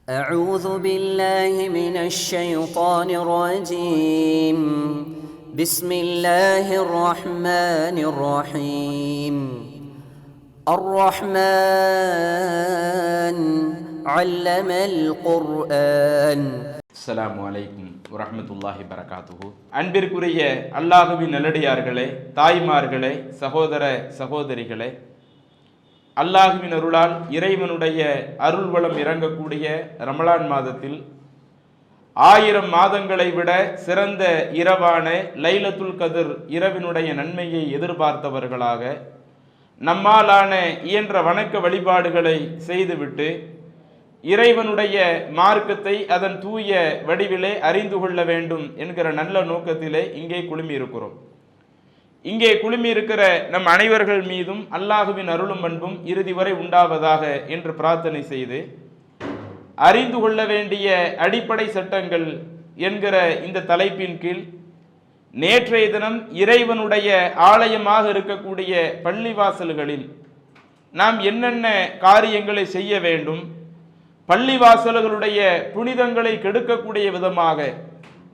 أعوذ بالله من الشيطان الرجيم بسم الله الرحمن الرحيم الرحمن علم القرآن. அஸ்ஸலாமு அலைக்கும் வரஹ்மத்துல்லாஹி பரகாத்துஹு. அன்பிற்குரிய அல்லாஹுவின் நல்லடியார்களே, தாய்மார்களே, சகோதர சகோதரிகளே, அல்லாஹுவின் அருளால் இறைவனுடைய அருள் வளம் இறங்கக்கூடிய ரமலான் மாதத்தில் 1000 மாதங்களை விட சிறந்த இரவான லைலத்துல் கத்ர் இரவினுடைய நன்மையை எதிர்பார்த்தவர்களாக நம்மாலான இயன்ற வணக்க வழிபாடுகளை செய்துவிட்டு இறைவனுடைய மார்க்கத்தை அதன் தூய வடிவிலே அறிந்து கொள்ள வேண்டும் என்கிற நல்ல நோக்கத்திலே இங்கே குழுமி இருக்கிறோம். இங்கே குழுமி இருக்கிற நம் அனைவர்கள் மீதும் அல்லாஹுவின் அருளும் அன்பும் இறுதி வரை உண்டாவதாக என்று பிரார்த்தனை செய்து, அறிந்து கொள்ள வேண்டிய அடிப்படை சட்டங்கள் என்கிற இந்த தலைப்பின் கீழ் நேற்றைய தினம் இறைவனுடைய ஆலயமாக இருக்கக்கூடிய பள்ளிவாசல்களில் நாம் என்னென்ன காரியங்களை செய்ய வேண்டும், பள்ளிவாசல்களுடைய புனிதங்களை கெடுக்கக்கூடிய விதமாக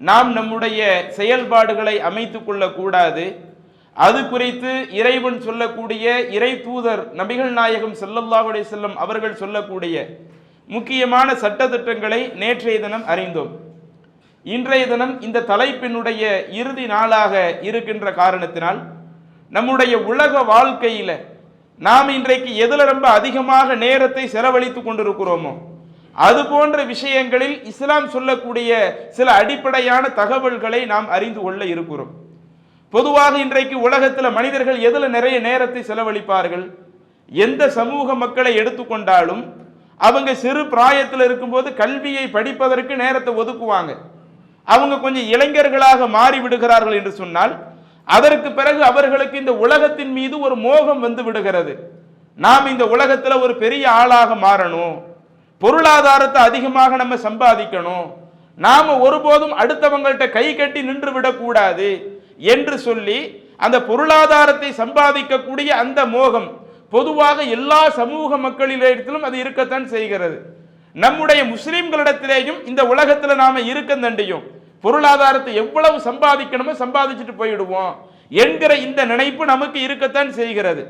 நாம் நம்முடைய செயல்பாடுகளை அமைத்து கொள்ளக்கூடாது, அது குறித்து இறைவன் சொல்லக்கூடிய இறை தூதர் நபிகள் நாயகம் ஸல்லல்லாஹு அலைஹி வஸல்லம் அவர்கள் சொல்லக்கூடிய முக்கியமான சட்டத்திட்டங்களை நேற்றைய தினம் அறிந்தோம். இன்றைய தினம் இந்த தலைப்பினுடைய இறுதி நாளாக இருக்கின்ற காரணத்தினால் நம்முடைய உலக வாழ்க்கையில நாம் இன்றைக்கு எதில் ரொம்ப அதிகமாக நேரத்தை செலவழித்து கொண்டிருக்கிறோமோ அது போன்ற விஷயங்களில் இஸ்லாம் சொல்லக்கூடிய சில அடிப்படையான தகவல்களை நாம் அறிந்து கொள்ள இருக்கிறோம். பொதுவாக இன்றைக்கு உலகத்தில் மனிதர்கள் எதில் நிறைய நேரத்தை செலவழிப்பார்கள்? எந்த சமூக மக்களை எடுத்துக்கொண்டாலும் அவங்க சிறு பிராயத்தில் இருக்கும்போது கல்வியை படிப்பதற்கு நேரத்தை ஒதுக்குவாங்க. அவங்க கொஞ்சம் இளைஞர்களாக மாறி விடுகிறார்கள் என்று சொன்னால் அதற்கு பிறகு அவர்களுக்கு இந்த உலகத்தின் மீது ஒரு மோகம் வந்து விடுகிறது. நாம் இந்த உலகத்தில் ஒரு பெரிய ஆளாக மாறணும், பொருளாதாரத்தை அதிகமாக நம்ம சம்பாதிக்கணும், நாம ஒருபோதும் அடுத்தவங்கள்ட்ட கை கட்டி நின்று விடக்கூடாது என்று சொல்லி அந்த பொருளாதாரத்தை சம்பாதிக்கக்கூடிய அந்த மோகம் பொதுவாக எல்லா சமூக மக்களிடத்திலும் அது இருக்கத்தான் செய்கிறது. நம்முடைய முஸ்லிம்களிடத்திலேயும் இந்த உலகத்தில் நாம இருக்கந்தண்டியும் பொருளாதாரத்தை எவ்வளவு சம்பாதிக்கணுமோ சம்பாதிச்சுட்டு போயிடுவோம் என்கிற இந்த நினைப்பு நமக்கு இருக்கத்தான் செய்கிறது.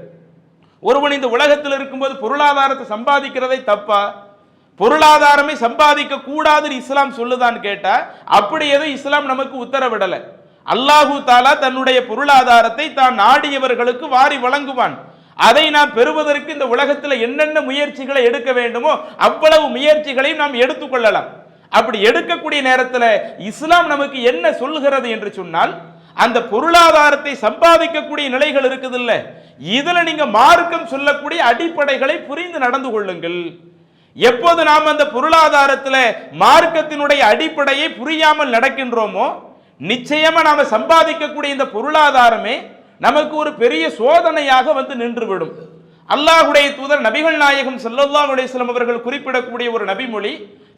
ஒருவன் இந்த உலகத்தில் இருக்கும்போது பொருளாதாரத்தை சம்பாதிக்கிறதை தப்பா? பொருளாதாரமே சம்பாதிக்க கூடாதுன்னு இஸ்லாம் சொல்லுதான் கேட்டா அப்படி எதுவும் இஸ்லாம் நமக்கு உத்தரவிடலை. அல்லாஹு தாலா தன்னுடைய பொருளாதாரத்தை தான் நாடியவர்களுக்கு வாரி வழங்குவான். அதை நாம் பெறுவதற்கு இந்த உலகத்தில் என்னென்ன முயற்சிகளை எடுக்க வேண்டுமோ அவ்வளவு முயற்சிகளையும் நாம் எடுத்துக்கொள்ளலாம். அப்படி எடுக்கக்கூடிய நேரத்தில் இஸ்லாம் நமக்கு என்ன சொல்கிறது என்று சொன்னால், அந்த பொருளாதாரத்தை சம்பாதிக்கக்கூடிய நிலைகள் இருக்குது இல்ல, இதுல நீங்க மார்க்கம் சொல்லக்கூடிய அடிப்படைகளை புரிந்து நடந்து கொள்ளுங்கள். எப்போது நாம் அந்த பொருளாதாரத்தில் மார்க்கத்தினுடைய அடிப்படையை புரியாமல் நடக்கின்றோமோ நிச்சயமா நாம சம்பாதிக்கக்கூடிய இந்த பொருளாதாரமே நமக்கு ஒரு பெரிய சோதனையாக வந்து நின்றுவிடும். அல்லாஹ்வுடைய தூதர் நபிகள் நாயகம் ஸல்லல்லாஹு அலைஹி வஸல்லம் அவர்கள் குறிப்பிடக்கூடிய ஒரு நபிமொழி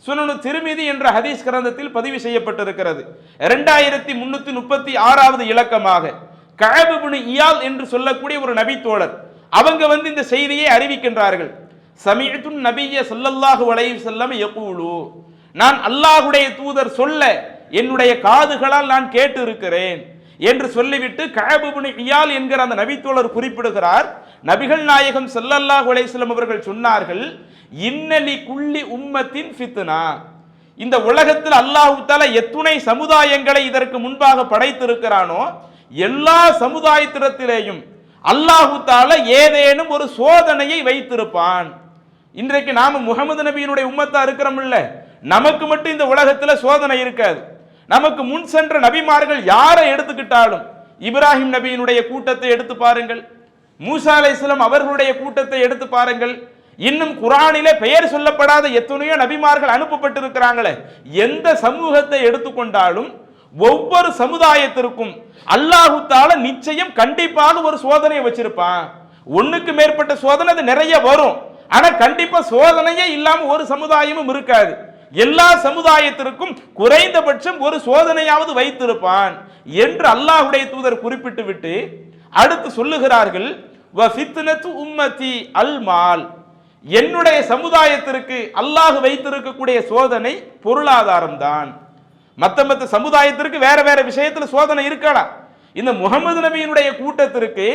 சுனனு திர்மிதி என்ற ஹதீஸ் கிரந்தத்தில் பதிவு செய்யப்பட்டிருக்கிறது. 2336வது இலக்கமாக கஅப் இப்னு இயால் என்று சொல்லக்கூடிய ஒரு நபி தோழர் அவங்க வந்து இந்த செய்தியை அறிவிக்கின்றார்கள். சமீஅத்து நபிய ஸல்லல்லாஹு அலைஹி வஸல்லம் யகூலு, நான் அல்லாஹ்வுடைய தூதர் சொல்ல என்னுடைய காதுகளால் நான் கேட்டு இருக்கிறேன் என்று சொல்லிவிட்டு கஅப் இப்னு இயால் என்கிற அந்த நபித்தோழர் குறிப்பிடுகிறார், நபிகள் நாயகம் ஸல்லல்லாஹு அலைஹி வஸல்லம் அவர்கள் சொன்னார்கள், இன்னலி குல்லி உம்மத்தின் ஃபித்னா, இந்த உலகத்தில் அல்லாஹ் தஆலா எத்துணை சமுதாயங்களை இதற்கு முன்பாக படைத்திருக்கிறானோ எல்லா சமுதாயத்திடத்திலேயும் அல்லாஹ் தஆலா ஏதேனும் ஒரு சோதனையை வைத்திருப்பான். இன்றைக்கு நாம முஹம்மது நபியினுடைய உம்மத்தா இருக்கிறோம் இல்ல, நமக்கு மட்டும் இந்த உலகத்தில் சோதனை இருக்காது. நமக்கு முன் சென்ற நபிமார்கள் யாரை எடுத்துக்கிட்டாலும், இப்ராஹிம் நபியினுடைய கூட்டத்தை எடுத்து பாருங்கள், மூசா அலைஹிஸ்ஸலாம் அவர்களுடைய கூட்டத்தை எடுத்து பாருங்கள், இன்னும் குர்ஆனிலே பெயர் சொல்லப்படாத எத்தனையோ நபிமார்கள் அனுப்பப்பட்டிருக்கிறாங்களே, எந்த சமூகத்தை எடுத்துக்கொண்டாலும் ஒவ்வொரு சமுதாயத்திற்கும் அல்லாஹ் தஆலா நிச்சயம் கண்டிப்பாக ஒரு சோதனையை வச்சிருப்பான். ஒண்ணுக்கு மேற்பட்ட சோதனை அது நிறைய வரும், ஆனா கண்டிப்பா சோதனையே இல்லாம ஒரு சமுதாயமும் இருக்காது. எல்லா சமுதாயத்திற்கும் குறைந்தபட்சம் ஒரு சோதனையாவது வைத்திருப்பான் என்று அல்லாஹ்வுடைய தூதர் குறிப்பிட்டு விட்டு அடுத்து சொல்லுகிறார்கள், வ ஃபித்னத்து உம்மதி அல் மால், என்னுடைய சமுதாயத்திற்கு அல்லாஹ் வைத்திருக்கக்கூடிய சோதனை பொருளாதாரம் தான். மத்த சமுதாயத்திற்கு வேற வேற விஷயத்துல சோதனை இருக்கலாம். இந்த முகமது நபியினுடைய கூட்டத்திற்கு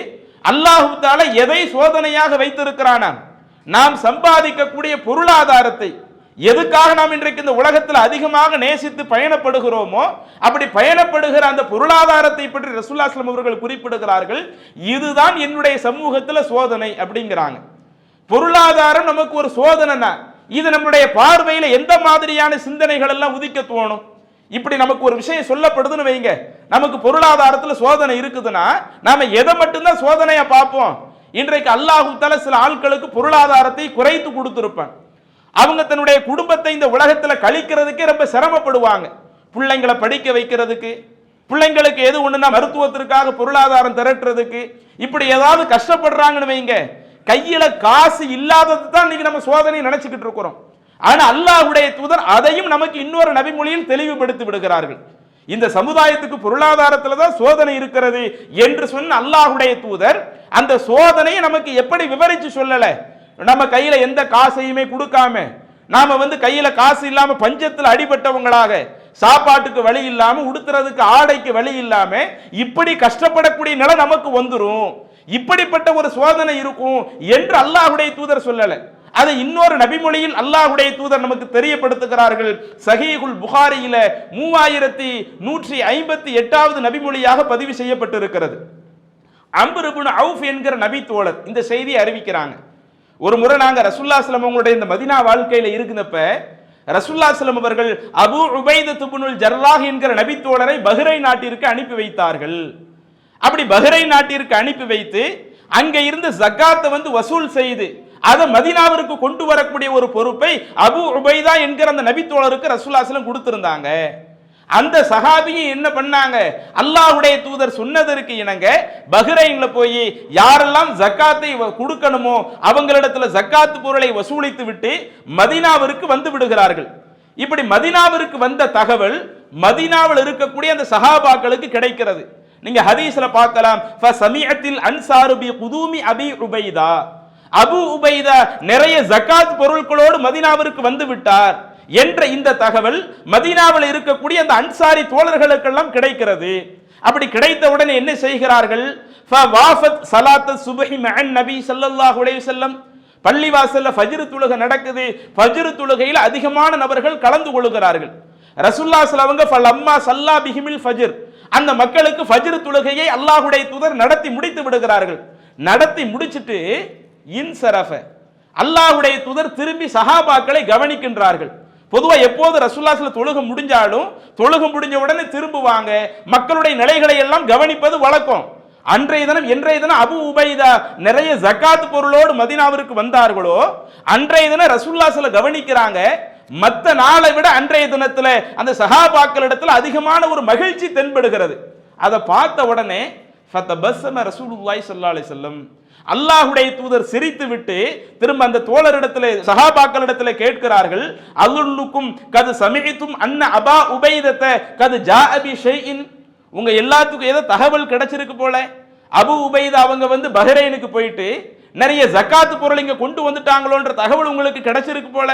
அல்லாஹ் தஆலா எதை சோதனையாக வைத்திருக்கிறானாம்? நாம் சம்பாதிக்கக்கூடிய பொருளாதாரத்தை. எதுக்காக நாம் இன்றைக்கு இந்த உலகத்தில் அதிகமாக நேசித்து பயணப்படுகிறோமோ அப்படி பயணப்படுகிற அந்த பொருளாதாரத்தை பற்றி ரசூலுல்லாஹி ஸல்லல்லாஹு அலைஹி வஸல்லம் அவர்கள் குறிப்பிடுகிறார்கள். இதுதான் என்னுடைய சமூகத்தில் சோதனை அப்படிங்கிறாங்க. பொருளாதாரம் நமக்கு ஒரு சோதனைனா இது நம்முடைய பார்வையில எந்த மாதிரியான சிந்தனைகள் எல்லாம் உதிக்க தோணும்? இப்படி நமக்கு ஒரு விஷயம் சொல்லப்படுதுன்னு வைங்க, நமக்கு பொருளாதாரத்தில் சோதனை இருக்குதுன்னா நாம எதை மட்டும்தான் சோதனையா பார்ப்போம்? இன்றைக்கு அல்லாஹ் தஆலா சில ஆட்களுக்கு பொருளாதாரத்தை குறைத்து கொடுத்திருப்பான். அவங்க தன்னுடைய குடும்பத்தை இந்த உலகத்துல கழிக்கிறதுக்கே ரொம்ப சிரமப்படுவாங்க. பிள்ளைங்களை படிக்க வைக்கிறதுக்கு, பிள்ளைங்களுக்கு எது ஒண்ணுனா மருத்துவத்திற்காக பொருளாதாரம் திரட்டுறதுக்கு, இப்படி ஏதாவது கஷ்டப்படுறாங்கன்னு வைங்க, கையில காசு இல்லாதது தான் இன்னைக்கு நம்ம சோதனை நினைச்சுக்கிட்டு இருக்கிறோம். ஆனா அல்லாஹ்வுடைய தூதர் அதையும் நமக்கு இன்னொரு நபிமொழியில் தெளிவுபடுத்தி விடுகிறார்கள். இந்த சமுதாயத்துக்கு பொருளாதாரத்துல தான் சோதனை இருக்கிறது என்று சொன்ன அல்லாஹ்வுடைய தூதர் அந்த சோதனையை நமக்கு எப்படி விவரிச்சு சொல்லல? நம்ம கையில எந்த காசையுமே கொடுக்காம, நாம கையில காசு இல்லாம பஞ்சத்தில் அடிபட்டவங்களாக, சாப்பாட்டுக்கு வழி இல்லாம, உடுத்துறதுக்கு ஆடைக்கு வழி இல்லாம இப்படி கஷ்டப்படக்கூடிய நிலை நமக்கு வந்துரும். இப்படிப்பட்ட ஒரு சோதனை இருக்கும் என்று அல்லாஹ்வுடைய தூதர் சொல்லல. அதை இன்னொரு நபிமொழியில் அல்லாஹ்வுடைய தூதர் நமக்கு தெரியப்படுத்துகிறார்கள். சஹீஹுல் புகாரியில 3158வது நபிமொழியாக பதிவு செய்யப்பட்டிருக்கிறது. அம்ர் இப்னு அவுஃப் என்கிற நபி தோழர் இந்த செய்தியை அறிவிக்கிறாங்க. ஒரு முறை நாங்க ரசூலுல்லாஹி ஸல்லல்லாஹு அலைஹி வஸல்லம் அவங்களுடைய இந்த மதீனா வாழ்க்கையில இருந்தப்ப ரசூலுல்லாஹி ஸல்லல்லாஹு அலைஹி வஸல்லம் அவர்கள் அபூ உபைதத் இப்னுல் ஜர்ராஹ் என்கிற நபி தோழரை பஹ்ரைன் நாட்டிற்கு அனுப்பி வைத்தார்கள். அப்படி பஹ்ரைன் நாட்டிற்கு அனுப்பி வைத்து அங்க இருந்து ஜகாத்தை வசூல் செய்து அதை மதீனாவிற்கு கொண்டு வரக்கூடிய ஒரு பொறுப்பை அபூ உபைதா என்கிற அந்த நபி தோழருக்கு ரசூலுல்லாஹி ஸல்லல்லாஹு அலைஹி வஸல்லம் கொடுத்திருந்தாங்க. அந்த சஹாபியும் என்ன பண்ணாங்க? அல்லாஹ்வுடைய தூதர் சொன்னதற்கு இணங்க பஹ்ரைன்ல போய் யாரெல்லாம் ஜக்காத்தை கொடுக்கணுமோ அவங்களிடத்துல ஜக்காத்து பொருளை வசூலித்து விட்டு மதீனாவிற்கு வந்து விடுகிறார்கள். இப்படி மதீனாவிற்கு வந்த தகவல் மதீனாவில் இருக்கக்கூடிய அந்த சஹாபாக்களுக்கு கிடைக்கிறது. நீங்க ஹதீஸ்ல பார்க்கலாம், ஃபஸமிஅத்தில் அன்சாரு பி குதூமி அபி உபைதா, அபூ உபைதா நிறைய ஜக்காத் பொருட்களோடு மதீனாவிற்கு வந்து விட்டார் என்ற இந்த தகவல் மதீனாவில் இருக்கக்கூடிய அந்த அன்சாரி தோழர்களுக்கெல்லாம் கிடைக்கிறது. அப்படி கிடைத்தவுடனே என்ன செய்கிறார்கள்? ஃபவாஃபத் ஸலாத்த சுப்ஹி மஅன் நபி ஸல்லல்லாஹு அலைஹி வஸல்லம், பள்ளிவாசல்ல ஃபஜ்ர் தொழுகை நடக்குது. ஃபஜ்ர் தொழுகையில் அதிகமான நபர்கள் கலந்து கொள்கிறார்கள். ரசூலுல்லாஹி ஸல்லல்லாஹு அலைஹி வஸல்லம் ஃபலம்மா ஸல்லா பிஹிமில் ஃபஜ்ர், அந்த மக்களுக்கு ஃபஜ்ர் தொழுகையை அல்லாஹ்வுடைய தூதர் நடத்தி முடித்து விடுகிறார்கள். நடத்தி முடிச்சிட்டு இன்சரஃப, அல்லாஹ்வுடைய தூதர் திரும்பி சஹாபாக்களை கவனிக்கின்றார்கள். பொதுவா எப்போது ரசூலுல்லாஹி ஸல்லல்லாஹு அலைஹி வஸல்லம் தொழுகை முடிஞ்சாலும் தொழுகை முடிஞ்ச உடனே திரும்புவாங்க, மக்களுடைய நிலைகளை எல்லாம் கவனிப்பது வழக்கம். அன்றைய தினம் இன்றைய தினம் அபூ உபைதா நிறைய ஜகாத் பொருளோடு மதீனாவிற்கு வந்தார்களோ அன்றைய தினம் ரசூலுல்லாஹி ஸல்லல்லாஹு அலைஹி வஸல்லம் கவனிக்கிறாங்க. மற்ற நாளை விட அன்றைய தினத்துல அந்த சஹாபாக்களிடத்துல அதிகமான ஒரு மகிழ்ச்சி தென்படுகிறது. அதை பார்த்த உடனே ஃபதபஸ்ஸம ரசூலுல்லாஹி ஸல்லல்லாஹு அலைஹி வஸல்லம், அல்லாஹ்வுடைய தூதர் சிரித்து விட்டு திரும்ப அந்த தோழரிடத்திலே சஹாபாக்களிடத்திலே கேட்கிறார்கள், அலுல்லுக்கும் கது சமிஅத்தும் அன்ன அபா உபைதத கது ஜாஅ பி ஷைஇன், உங்க எல்லாத்துக்கும் ஏதோ தகவல் கிடைச்சிருக்கு போல, அபூ உபைதா அவங்க பஹ்ரைனுக்கு போயிட்டு நிறைய ஜகாத் பொருள் இங்க கொண்டு வந்துட்டாங்களோன்ற தகவல் உங்களுக்கு கிடைச்சிருக்கு போல,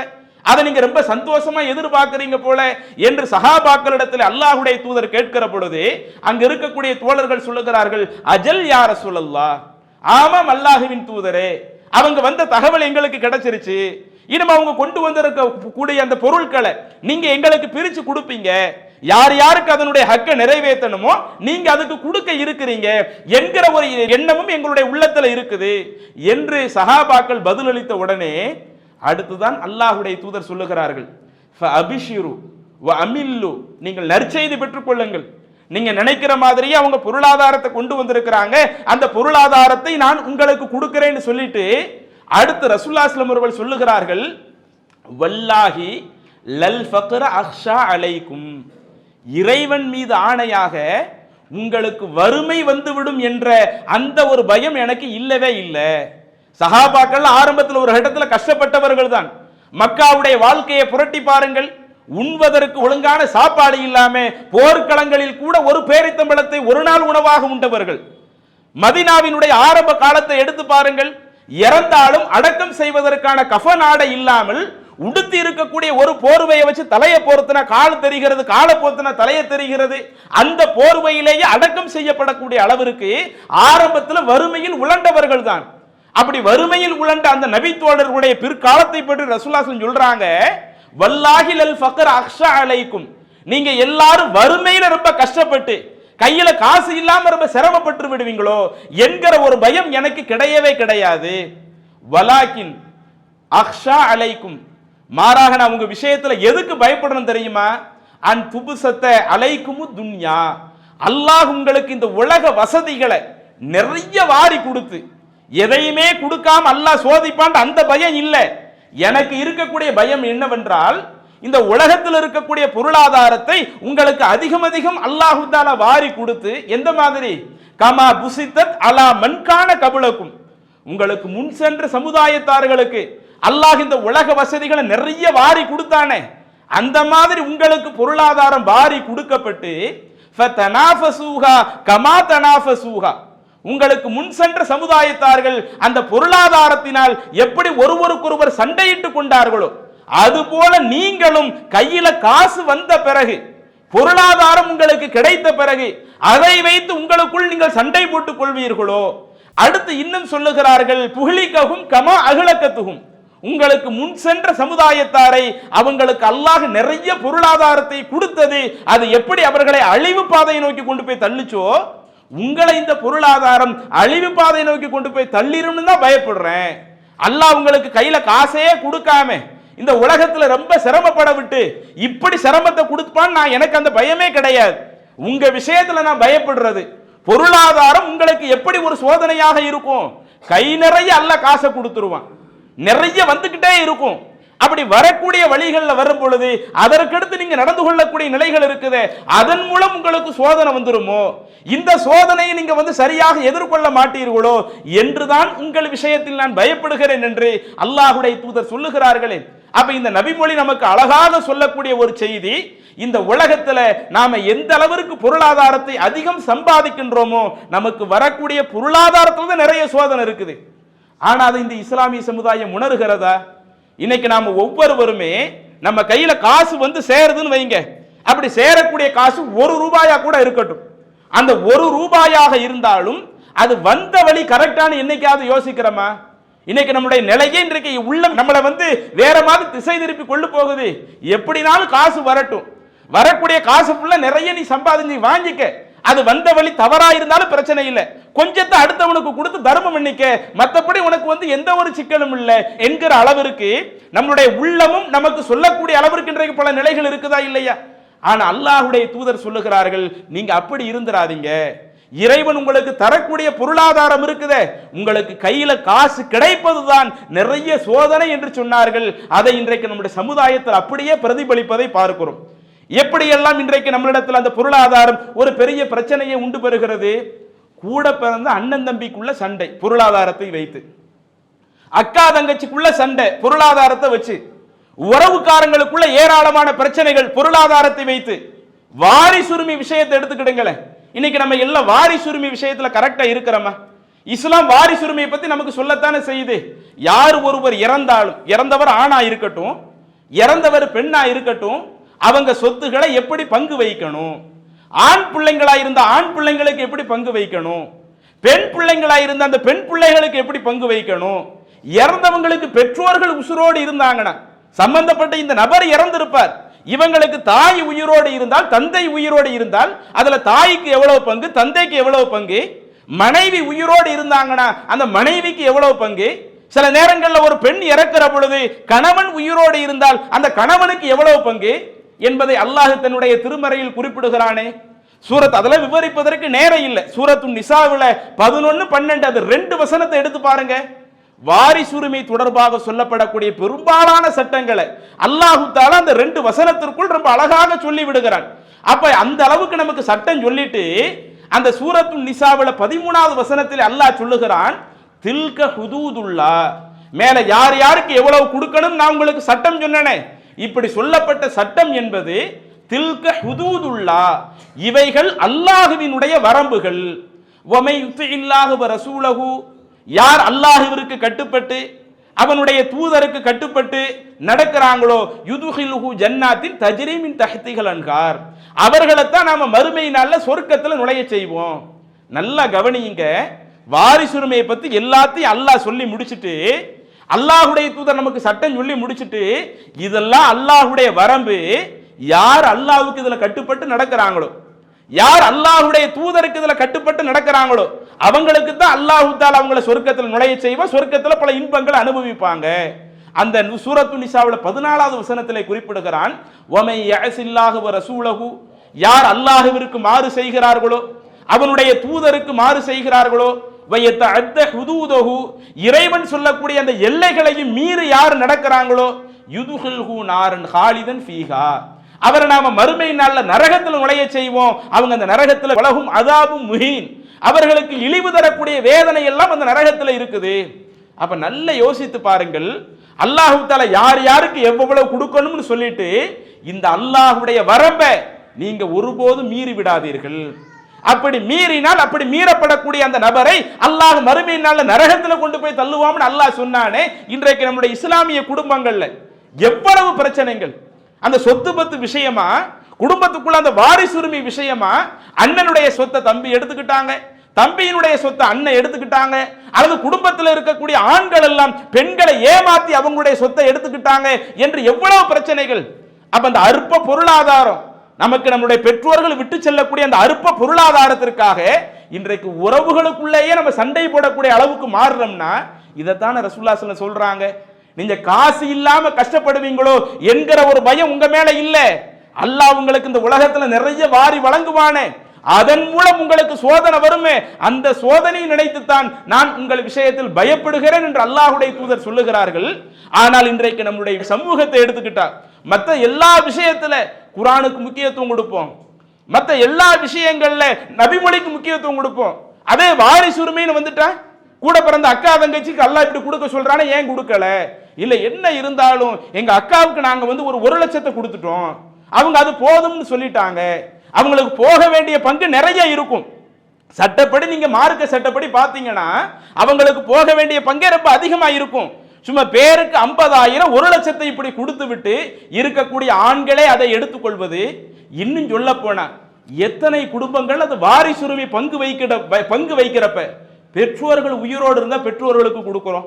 அதை நீங்க ரொம்ப சந்தோஷமா எதிர்பார்க்கிறீங்க போல என்று சஹாபாக்களிடத்தில் அல்லாஹ்வுடைய தூதர் கேட்கிற பொழுது அங்க இருக்கக்கூடிய தோழர்கள் சொல்லுகிறார்கள், அஜல் யா ரசூலல்லாஹ், ஆமாம் அல்லாஹ்வின் தூதரே, அவங்க வந்த தகவல் எங்களுக்கு கிடைச்சிருச்சு. இனிமே அவங்க கொண்டு வந்திருக்க கூடிய அந்த பொருட்களை நீங்க எங்களுக்கு பிரிச்சு கொடுப்பீங்க, யார் யாருக்கு அதனுடைய ஹக்கை நிறைவேற்றணுமோ நீங்க அதுக்கு கொடுக்க இருக்கிறீங்க என்கிற ஒரு எண்ணமும் எங்களுடைய உள்ளத்துல இருக்குது என்று சஹாபாக்கள் பதிலளித்த உடனே அடுத்துதான் அல்லாஹ்வுடைய தூதர் சொல்லுகிறார்கள், ஃபஅபிஷிரு வஅமில்லு, நீங்கள் நற்செய்தி பெற்றுக் கொள்ளுங்கள், நீங்க நினைக்கிற மாதிரியே அவங்க பொருளாதாரத்தை கொண்டு வந்திருக்கிறாங்க, அந்த பொருளாதாரத்தை நான் உங்களுக்கு கொடுக்கிறேன்னு சொல்லிட்டு அடுத்து ரசூலுல்லாஹி ஸல்லல்லாஹு அலைஹி வஸல்லம் அவர்கள் சொல்லுகிறார்கள், வல்லாஹி லல் ஃபக்ர அக்ஷா அலைக்கும், இறைவன் மீது ஆணையாக உங்களுக்கு வறுமை வந்துவிடும் என்ற அந்த ஒரு பயம் எனக்கு இல்லவே இல்லை. சஹாபாக்கள் ஆரம்பத்தில் ஒரு இடத்துல கஷ்டப்பட்டவர்கள் தான். மக்காவுடைய வாழ்க்கையை புரட்டி பாருங்கள், உண்வதற்கு ஒழுங்கான சாப்பாடு இல்லாம போர்க்களங்களில் கூட ஒரு பேரித்தம்பளத்தை ஒரு நாள் உணவாக உண்டவர்கள். மதீனாவினுடைய ஆரம்ப காலத்தை எடுத்து பாருங்கள், இறந்தாலும் அடக்கம் செய்வதற்கான கஃன் ஆடை இல்லாமல் உடுத்தி இருக்கக்கூடிய ஒரு போர்வையை வச்சு தலையை போர்த்தினா கால் தெரிகிறது, காலை போர்த்தினா தலையை தெரிகிறது. அந்த போர்வையிலேயே அடக்கம் செய்யப்படக்கூடிய அளவிற்கு ஆரம்பத்தில் வறுமையில் உழண்டவர்கள் தான். அப்படி வறுமையில் உழண்ட அந்த நபி தோழர்களுடைய பிற்காலத்தை பற்றி ரசூலுல்லாஹ் சொல்றாங்க, வல்லாஹி லல் ஃபக்ர் அக்ஷா அலைக்கும், நீங்க எல்லாரும் வறுமையில ரொம்ப கஷ்டப்பட்டு கையில காசு இல்லாம ரொம்ப சிரமப்பட்டு விடுவீங்களோ என்கிற ஒரு பயம் எனக்கு கிடையவே கிடையாது. வலாக்கின் அக்ஷா அலைக்கும், மாறாக நான் உங்க விஷயத்துல எதுக்கு பயப்படணும் தெரியுமா? அன் துபுசத்த அலைக்குமு துன்யா, அல்லாஹ் உங்களுக்கு இந்த உலக வசதிகளை நிறைய வாரி கொடுத்து எதையுமே கொடுக்காம அல்லாஹ் சோதிப்பான் அந்த பயம் இல்லை. எனக்கு இருக்கக்கூடிய பயம் என்னவென்றால், இந்த உலகத்தில் இருக்கக்கூடிய பொருளாதாரத்தை உங்களுக்கு அதிகம் அதிகம் அல்லாஹு தஆலா வாரி கொடுத்து, எந்த மாதிரி கமா புசித்தத் அலா மன்கான கபுலக்கும், உங்களுக்கு முன் சென்ற சமுதாயத்தார்களுக்கு அல்லாஹ் இந்த உலக வசதிகளை நிறைய வாரி கொடுத்தானே, அந்த மாதிரி உங்களுக்கு பொருளாதாரம் வாரி கொடுக்கப்பட்டு ஃபதனாஃபஸூஹா கமா தனாஃபஸூஹா, உங்களுக்கு முன் சென்ற சமுதாயத்தார்கள் அந்த பொருளாதாரத்தினால் எப்படி ஒருவருக்கொருவர் சண்டையிட்டு கொண்டார்களோ அதுபோல நீங்களும் கையில காசு வந்த பிறகு, பொருளாதாரம் உங்களுக்கு கிடைத்த பிறகு அதை வைத்து உங்களுக்குள் நீங்கள் சண்டை போட்டுக் கொள்வீர்களோ. அடுத்து இன்னும் சொல்லுகிறார்கள், புகழிக்கவும் கமா அகலக்கத்துகும், உங்களுக்கு முன் சென்ற சமுதாயத்தாரை அவங்களுக்கு அல்லாஹ் நிறைய பொருளாதாரத்தை கொடுத்தது அது எப்படி அவர்களை அழிவு பாதையை நோக்கி கொண்டு போய் தள்ளிச்சோ, உங்களை இந்த பொருளாதாரம் அழிவு பாதையை நோக்கி கொண்டு போய் தள்ளிரும்னு தான் பயப்படுறேன். அல்லாஹ் உங்களுக்கு கையில காசையே கொடுக்காம இந்த உலகத்துல ரொம்ப சிரமப்பட விட்டு இப்படி சிரமத்தை கொடுப்பான்னு நான் எனக்கு அந்த பயமே கிடையாது. உங்க விஷயத்துல நான் பயப்படுறது, பொருளாதாரம் உங்களுக்கு எப்படி ஒரு சோதனையாக இருக்கும். கை நிறைய அல்லாஹ் காசை கொடுத்துருவான், நிறைய வந்துகிட்டே இருக்கும். அப்படி வரக்கூடிய வழிகளில் வரும் பொழுது அதற்கடுத்து நீங்க நடந்து கொள்ளக்கூடிய நிலைகள் இருக்குது, அதன் மூலம் உங்களுக்கு சோதனை வந்துருமோ, இந்த சோதனையை நீங்க சரியாக எதிர்கொள்ள மாட்டீர்களோ என்றுதான் உங்கள் விஷயத்தில் நான் பயப்படுகிறேன் என்று அல்லாஹ்வுடைய தூதர் சொல்லுகிறார்களே. அப்ப இந்த நபிமொழி நமக்கு அழகாக சொல்லக்கூடிய ஒரு செய்தி, இந்த உலகத்துல நாம எந்த அளவிற்கு பொருளாதாரத்தை அதிகம் சம்பாதிக்கின்றோமோ நமக்கு வரக்கூடிய பொருளாதாரத்துல தான் நிறைய சோதனை இருக்குது. ஆனா அது இந்த இஸ்லாமிய சமுதாயம் உணர்கிறதா? இன்னைக்கு நாம ஒவ்வொருவருமே நம்ம கையில காசு சேருதுன்னு வைங்க, அப்படி சேரக்கூடிய காசு ₹1 கூட இருக்கட்டும், அந்த ₹1 இருந்தாலும் அது வந்த வழி கரெக்டான என்னைக்காவது யோசிக்கிறோமா? இன்னைக்கு நம்முடைய நிலையே இன்றைக்கு உள்ள நம்மளை வேற மாதிரி திசை திருப்பி கொண்டு போகுது. எப்படினாலும் காசு வரட்டும், வரக்கூடிய காசு ஃபுல்லா நிறைய நீ சம்பாதிச்சு வாங்கிக்க, அது வந்த வழி தவறா இருந்தாலும் பிரச்சனை இல்லை, கொஞ்சத்தை அடுத்தவனுக்கு கொடுத்து தர்மம் பண்ணிக்க, மற்றபடி உனக்கு எந்த ஒரு சிக்கலும் இல்லை என்கிற அளவிற்கு நம்முடைய உள்ளமும் நமக்கு சொல்லக்கூடிய அளவிற்கு இன்றைக்கு பல நிலைகள் இருக்குதா இல்லையா? ஆனா அல்லாஹ்வுடைய தூதர் சொல்லுகிறார்கள், நீங்க அப்படி இருந்துராதீங்க. இறைவன் உங்களுக்கு தரக்கூடிய பொருளாதாரம் இருக்குதே, உங்களுக்கு கையில காசு கிடைப்பதுதான் நிறைய சோதனை என்று சொன்னார்கள். அதை இன்றைக்கு நம்முடைய சமுதாயத்தில் அப்படியே பிரதிபலிப்பதை பார்க்கிறோம். எப்படியெல்லாம் இன்றைக்கு நம்மளிடத்தில் அந்த பொருளாதாரம் ஒரு பெரிய பிரச்சனையை உண்டு பெறுகிறது. கூட பிறந்த அண்ணன் தம்பிக்குள்ள சண்டை பொருளாதாரத்தை வைத்து, அக்கா தங்கச்சிக்குள்ள சண்டை பொருளாதாரத்தை வச்சு, உறவுக்காரங்களுக்குள்ள ஏராளமான பிரச்சனைகள் பொருளாதாரத்தை வைத்து, வாரிசுரிமை விஷயத்தை எடுத்துக்கிடுங்களேன். இன்னைக்கு நம்ம எல்லாம் வாரிசுரிமை விஷயத்துல கரெக்டா இருக்கிறோமா? இஸ்லாம் வாரிசுரிமையை பத்தி நமக்கு சொல்லத்தானே செய்யுது. யார் ஒருவர் இறந்தாலும், இறந்தவர் ஆணா இருக்கட்டும் இறந்தவர் பெண்ணா இருக்கட்டும், அவங்க சொத்துக்களை எப்படி பங்கு வைக்கணும், ஆண் பிள்ளைங்களா இருந்த ஆண் பிள்ளைங்களுக்கு எப்படி பங்கு வைக்கணும், பெண் பிள்ளைங்களா இருந்த அந்த பெண் பிள்ளைகளுக்கு எப்படி பங்கு வைக்கணும், இறந்தவங்களுக்கு பெற்றோர்கள் உசுரோடு இருந்தாங்கன்னா, சம்பந்தப்பட்ட இந்த நபர் இறந்திருப்பார், இவங்களுக்கு தாய் உயிரோடு இருந்தால் தந்தை உயிரோடு இருந்தால் அதுல தாய்க்கு எவ்வளவு பங்கு, தந்தைக்கு எவ்வளவு பங்கு, மனைவி உயிரோடு இருந்தாங்கன்னா அந்த மனைவிக்கு எவ்வளவு பங்கு, சில நேரங்களில் ஒரு பெண் இறக்கிற பொழுது கணவன் உயிரோடு இருந்தால் அந்த கணவனுக்கு எவ்வளவு பங்கு என்பதை அல்லாஹ் தன்னுடைய திருமறையில் குறிப்பிடுகிறானே. சூரத் அதில் விவரிப்பதற்கு நேரம் இல்லை. சூரத்து நிசாவில் 11, 12 அது 2 வசனத்தை எடுத்து பாருங்க. வாரிசுரிமை தொடர்பாக சொல்லப்படக்கூடிய பெரும்பாலான சட்டங்களை அல்லாஹு தஆலா அந்த 2 வசனத்திற்குள் ரொம்ப அழகாக சொல்லி விடுகிறான். அப்ப அந்த அளவுக்கு நமக்கு சட்டம் சொல்லிட்டு அந்த சூரத்து நிசாவில் 13வது வசனத்தில் அல்லாஹ் சொல்லுகிறான், தில்க ஹுதூதுல்லாஹ், மேல யார் யாருக்கு எவ்வளவு கொடுக்கணும் நான் உங்களுக்கு சட்டம் சொன்னேனே, இப்படி சொல்லப்பட்ட சட்டம் என்பது தில்க ஹுதூதுல்லாஹ், இவைகள் அல்லாஹ்வினுடைய வரம்புகள். வமை யுத்திஇல்லாஹு வ ரசூலஹு, யார் அல்லாஹ்விற்கு கட்டுப்பட்டு அவனுடைய தூதருக்கு கட்டுப்பட்டு நடக்கிறாங்களோ யுதுஹிலுஹு ஜன்னாத்தின் தஜ்ரி மின் தஹ்திஹல் அன்ஹார், அவர்களைத்தான் நாம மறுமை நாள்ல சொர்க்கத்துல நுழைய செய்வோம். நல்லா கவனியுங்க, வாரிசுரிமையை பத்தி எல்லாத்தையும் அல்லாஹ் சொல்லி முடிச்சுட்டு, அல்லாஹ்வுடைய தூதர் நமக்கு சட்டம் சொல்லி முடிச்சுட்டு, இதெல்லாம் அல்லாஹ்வுடைய வரம்பு. யார் அல்லாஹ்வுக்கு இதுல கட்டுப்பட்டு நடக்கிறாங்களோ, யார் அல்லாஹ்வுடைய தூதருக்கு இதுல கட்டுப்பட்டு நடக்கிறாங்களோ அவங்களுக்கு தான் அல்லாஹ் தஆலா அவங்கள சொர்க்கத்தில் நுழைய செய்வான், சொர்க்கத்தில் பல இன்பங்களை அனுபவிப்பாங்க. அந்த சூரத்து நிசாவுல 14வது வசனத்திலே குறிப்பிடுகிறான், வமை யஸில்லாஹு வ ரசூலஹு, யார் அல்லாஹ்விற்கு மாறு செய்கிறார்களோ அவனுடைய தூதருக்கு மாறு செய்கிறார்களோ, வயத்தஅத்த ஹுதூதஹு, இறைவன் சொல்லக்கூடிய அந்த எல்லைகளையும் மீறி யார் நடக்கிறாங்களோ, யுதுஹில்ஹு நாரன் ஹாலிதன் ஃபீஹா, அவரை நாம மறுமை நாள்ல நரகத்தில் நுழைய செய்வோம். அவங்க அந்த நரகத்தில் வலஹும் அஸாபும் முஹீன், அவர்களுக்கு இழிவு தரக்கூடிய வேதனை எல்லாம் அந்த நரகத்தில் இருக்குது. அப்ப நல்ல யோசித்து பாருங்கள், அல்லாஹ் தஆலா யார் யாருக்கு எவ்வளவு கொடுக்கணும்னு சொல்லிட்டு இந்த அல்லாஹ்வுடைய வரம்பை நீங்க ஒருபோதும் மீறி விடாதீர்கள். அப்படி மீறினால், அப்படி மீறப்படக்கூடிய அந்த நபரை அல்லாஹ் மறுமை நாள்ல நரகத்தில் கொண்டு போய் தள்ளுவாம்னு அல்லாஹ் சொன்னானே. இன்றைக்கு நம்முடைய இஸ்லாமிய குடும்பங்கள்ல எவ்வளவு பிரச்சனைகள், அந்த சொத்து பத்து விஷயமா, குடும்பத்துக்குள்ள அந்த வாரிசுரிமை விஷயமா, அண்ணனுடைய சொத்தை தம்பி எடுத்துக்கிட்டாங்க, தம்பியினுடைய சொத்தை அண்ணன் எடுத்துக்கிட்டாங்க, அல்லது குடும்பத்தில் இருக்கக்கூடிய ஆண்கள் எல்லாம் பெண்களை ஏமாத்தி அவங்களுடைய சொத்தை எடுத்துக்கிட்டாங்க என்று எவ்வளவு பிரச்சனைகள். அப்ப அந்த அற்ப பொருளாதாரம், நமக்கு நம்முடைய பெற்றோர்கள் விட்டு செல்லக்கூடிய அந்த அற்ப பொருளாதாரத்திற்காக இன்றைக்கு உறவுகளுக்குள்ளேயே நம்ம சண்டை போடக்கூடிய அளவுக்கு மாறுறோம்னா, இதைத்தான ரசூலுல்லாஹ் ஸல்லல்லாஹு அலைஹி வஸல்லம் சொல்றாங்க. நீங்க காசு இல்லாம கஷ்டப்படுவீங்களோ என்கிற ஒரு பயம் உங்க மேல இல்ல, அல்லாஹ் உங்களுக்கு இந்த உலகத்துல நிறைய வாரி வழங்குவானே, அதன் மூலம் உங்களுக்கு சோதனை வருமே, அந்த சோதனையை நினைத்துத்தான் நான் உங்கள் விஷயத்தில் பயப்படுகிறேன் என்று அல்லாஹ்வுடைய தூதர் சொல்லுகிறார்கள். ஆனால் இன்றைக்கு நம்முடைய சமூகத்தை எடுத்துக்கிட்டா மற்ற எல்லா விஷயத்துல குர்ஆனுக்கு முக்கியத்துவம் கொடுப்போம், மற்ற எல்லா விஷயங்கள்ல நபிமொழிக்கு முக்கியத்துவம் கொடுப்போம். அதே வாரிசுரிமைன்னு வந்துட்டா கூட பிறந்த அக்கா தங்கச்சிக்கு அல்லாஹ் இப்படி கொடுக்க சொல்றானே, ஏன் கொடுக்கல? இல்ல என்ன இருந்தாலும் எங்க அக்காவுக்கு நாங்க வந்து ஒரு 1 லட்சத்தை கொடுத்துட்டோம், அவங்க அது போதும்னு சொல்லிட்டாங்க, அவங்களுக்கு போக வேண்டிய பங்கு நிறைய இருக்கும். சட்டப்படி நீங்க மார்க்க சட்டப்படி பாத்தீங்கன்னா அவங்களுக்கு போக வேண்டிய பங்கே ரொம்ப அதிகமா இருக்கும். சும்மா பேருக்கு 50,000 1 லட்சத்தை இப்படி கொடுத்து விட்டு இருக்கக்கூடிய ஆண்களே அதை எடுத்துக்கொள்வது. இன்னும் சொல்ல போனா எத்தனை குடும்பங்கள் அது வாரிசுரிமை பங்கு வைக்கிறப்ப பெற்றோர்கள் உயிரோடு இருந்தா பெற்றோர்களுக்கு கொடுக்கிறோம்.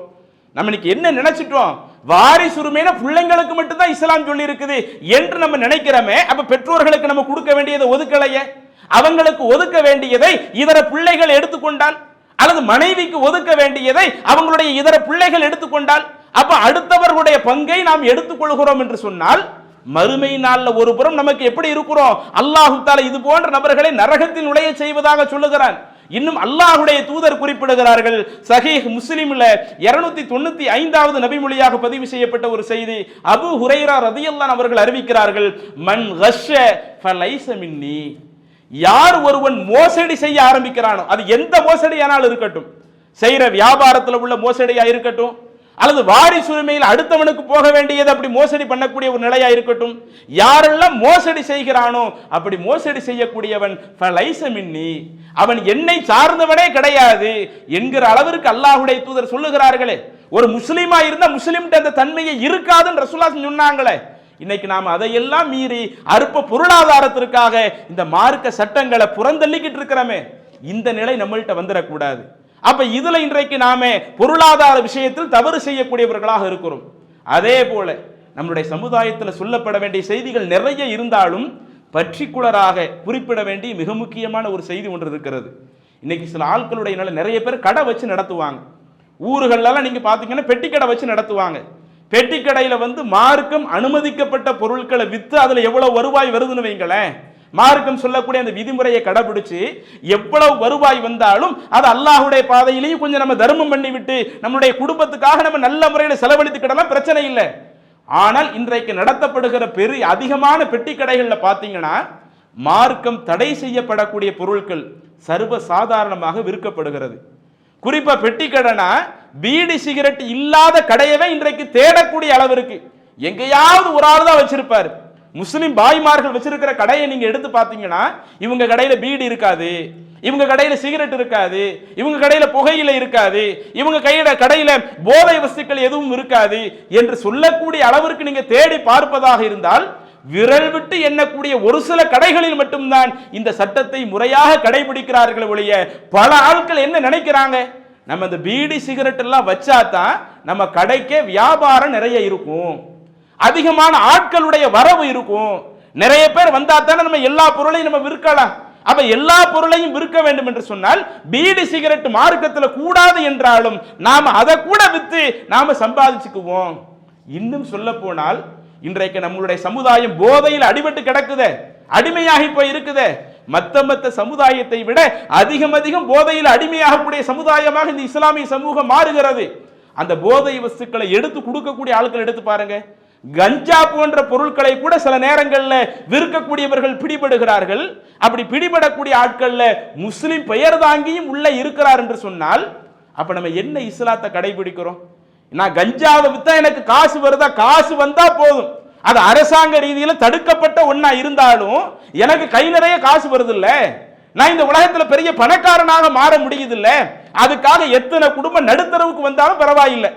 நம்ம இன்னைக்கு என்ன நினைச்சிட்டோம், வாரிசுரிமைனா பிள்ளைங்களுக்கு மட்டும்தான் இஸ்லாம் சொல்லி இருக்குது என்று நம்ம நினைக்கிறோமே. அப்ப பெற்றோர்களுக்கு நம்ம கொடுக்க வேண்டியதை ஒதுக்கலையே, அவங்களுக்கு ஒதுக்க வேண்டியதை இதர பிள்ளைகள் எடுத்துக்கொண்டால், அல்லது மனைவிக்கு ஒதுக்க வேண்டியதை அவங்களுடைய இதர பிள்ளைகள் எடுத்துக்கொண்டால், அப்ப அடுத்தவர்களுடைய பங்கை நாம் எடுத்துக்கொள்கிறோம் என்று சொன்னால், மறுமை நாள்ல ஒரு புறம் நமக்கு எப்படி இருக்கிறோம், அல்லாஹ் தஆலா இது போன்ற நபர்களை நரகத்தில் நுழைய செய்வதாக சொல்லுகிறான். இன்னும் அல்லாஹ்வுடைய தூதர் குறிப்பிடுகிறார்கள், சஹீஹ் முஸ்லிம்ல 295வது நபிமொழியாக பதிவு செய்யப்பட்ட ஒரு செய்தி, அபூ ஹுரைரா ரலியல்லாஹு அவர்கள் அறிவிக்கிறார்கள், மன் கஷ்ஷ ஃபலைஸ மின்னி, யார் ஒருவன் மோசடி செய்ய ஆரம்பிக்கிறானோ, அது எந்த மோசடியானாலும் இருக்கட்டும், செய்யற வியாபாரத்தில் உள்ள மோசடியா இருக்கட்டும், அல்லது வாரிசுரிமையில் அடுத்தவனுக்கு போக வேண்டியது அப்படி மோசடி பண்ணக்கூடிய ஒரு நிலையா இருக்கட்டும், யாரெல்லாம் மோசடி செய்கிறானோ அப்படி மோசடி செய்யக்கூடியவன் ஃபலைஸ மின்னி, அவன் என்னை சார்ந்தவனே கிடையாது என்கிற அளவிற்கு அல்லாஹ்வுடைய தூதர் சொல்லுகிறார்களே. ஒரு முஸ்லீமா இருந்தா முஸ்லிம்கிட்ட அந்த தன்மையை இருக்காதுன்னு ரசூலுல்லாஹ் சொன்னாங்களே. இன்னைக்கு நாம் அதையெல்லாம் மீறி அற்ப பொருளாதாரத்திற்காக இந்த மார்க்க சட்டங்களை புறந்தள்ளிக்கிட்டு இருக்கிறோமே, இந்த நிலை நம்மள்கிட்ட வந்துடக்கூடாது. அப்ப இதுல இன்றைக்கு நாம பொருளாதார விஷயத்தில் தவறு செய்யக்கூடியவர்களாக இருக்கிறோம். அதே போல நம்முடைய சமுதாயத்தில் சொல்லப்பட வேண்டிய செய்திகள் நிறைய இருந்தாலும் பர்டிகுலராக குறிப்பிட வேண்டிய மிக முக்கியமான ஒரு செய்தி ஒன்று இருக்கிறது. இன்னைக்கு சில ஆட்களுடைய நிறைய பேர் கடை வச்சு நடத்துவாங்க. ஊர்களெல்லாம் நீங்க பாத்தீங்கன்னா பெட்டி கடை வச்சு நடத்துவாங்க. பெட்டி கடையில வந்து மார்க்கம் அனுமதிக்கப்பட்ட பொருட்களை வித்து அதுல எவ்வளவு வருவாய் வருதுன்னு வைங்களேன், மார்க்கம் சொல்லக்கூடிய அந்த விதிமுறையை கடைபிடிச்சு எவ்வளவு வருவாய் வந்தாலும் அது அல்லாஹ்வுடைய பாதையிலையும் கொஞ்சம் நம்ம தர்மம் பண்ணி விட்டு நம்முடைய குடும்பத்துக்காக நம்ம நல்ல முறையில் செலவழித்துக்கிடலாம், பிரச்சனை இல்லை. ஆனால் இன்றைக்கு நடத்தப்படுகிற பெரிய அதிகமான பெட்டி கடைகள்ல பாத்தீங்கன்னா மார்க்கம் தடை செய்யப்படக்கூடிய பொருட்கள் சர்வ சாதாரணமாக விற்கப்படுகிறது. குறிப்பா பெட்டி கடைனா பீடி சிகரெட் இல்லாத கடையவே இன்றைக்கு தேடக்கூடிய அளவிற்கு எங்கேயாவது ஒரு ஆள் தான் வச்சிருப்பாரு. முஸ்லிம் பாய்மார்கள் வச்சிருக்கிற கடையை நீங்க எடுத்து பாத்தீங்கன்னா இவங்க கடையில பீடி இருக்காது, இவங்க கடையில சிகரெட் இருக்காது, இவங்க கடையில புகையில இருக்காது, இவங்க கடையில போதை வஸ்துக்கள் எதுவும் இருக்காது என்று சொல்லக்கூடிய அளவிற்கு நீங்க தேடி பார்ப்பதாக இருந்தால் விரல் விட்டு எண்ணக்கூடிய ஒரு சில கடைகளில் மட்டும்தான் இந்த சட்டத்தை முறையாக கடைபிடிக்கிறார்கள் ஒழிய பல ஆட்கள் என்ன நினைக்கிறாங்க, நம்ம இந்த பீடி சிகரெட் எல்லாம் வச்சாதான் நம்ம கடைக்கே வியாபாரம் நிறைய இருக்கும், அதிகமான ஆட்களுடைய வரவு இருக்கும், நிறைய பேர் வந்தா தானே நம்ம எல்லா பொருளையும் நம்ம விற்கலாம். அப்ப எல்லா பொருளையும் விற்க வேண்டும் என்று சொன்னால் பீடி சிகரெட் மார்க்கத்தில் கூடாது என்றாலும் நாம அதை கூட வித்து நாம சம்பாதிச்சுக்குவோம். இன்னும் சொல்ல போனால் இன்றைக்கு நம்மளுடைய சமுதாயம் போதையில் அடிபட்டு கிடக்குதே, அடிமையாகி போய் இருக்குதே. மத்த சமுதாயத்தை விட அதிகம் போதையில் அடிமையாகக்கூடிய சமுதாயமாக இந்த இஸ்லாமிய சமூகம் மாறுகிறது. அந்த போதை வஸ்துக்களை எடுத்து கொடுக்கக்கூடிய ஆட்கள் எடுத்து பாருங்க. கஞ்சா போன்ற பொருட்களை கூட சில நேரங்களில் விற்கக்கூடியவர்கள் பிடிபடுகிறார்கள். அப்படி பிடிபடக்கூடிய ஆட்கள்ல முஸ்லிம் பெயர் தாங்கியும் உள்ள இருக்கிறார் என்று சொன்னால் அப்ப நம்ம என்ன இஸ்லாத்தை கடைபிடிக்கிறோம்? நான் கஞ்சாவை வித்தா எனக்கு காசு வருதா? காசு வந்தா போதும். அது அரசாங்க ரீதியில் தடுக்கப்பட்ட ஒன்னா இருந்தாலும் எனக்கு கை நிறைய காசு வருது இல்ல, நான் இந்த உலகத்துல பெரிய பணக்காரனாக மாற முடியுது இல்ல, அதுக்காக எத்தனை குடும்பம் நடுத்தரவுக்கு வந்தாலும் பரவாயில்லை,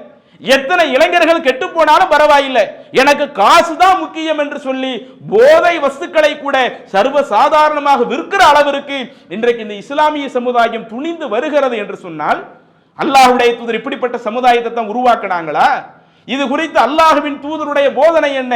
எத்தனை இளைஞர்கள் கெட்டு போனாலும் பரவாயில்லை, எனக்கு காசு தான் முக்கியம் என்று சொல்லி போதை வஸ்துக்களை கூட சர்வ சாதாரணமாக விற்கிற அளவிற்கு இன்றைக்கு இந்த இஸ்லாமிய சமுதாயம் துணிந்து வருகிறது என்று சொன்னால் அல்லாஹ்வுடைய தூதர் இப்படிப்பட்ட சமுதாயத்தை தான் உருவாக்கினாங்களா? இது குறித்து அல்லாஹ்வின் தூதருடைய போதனை என்ன?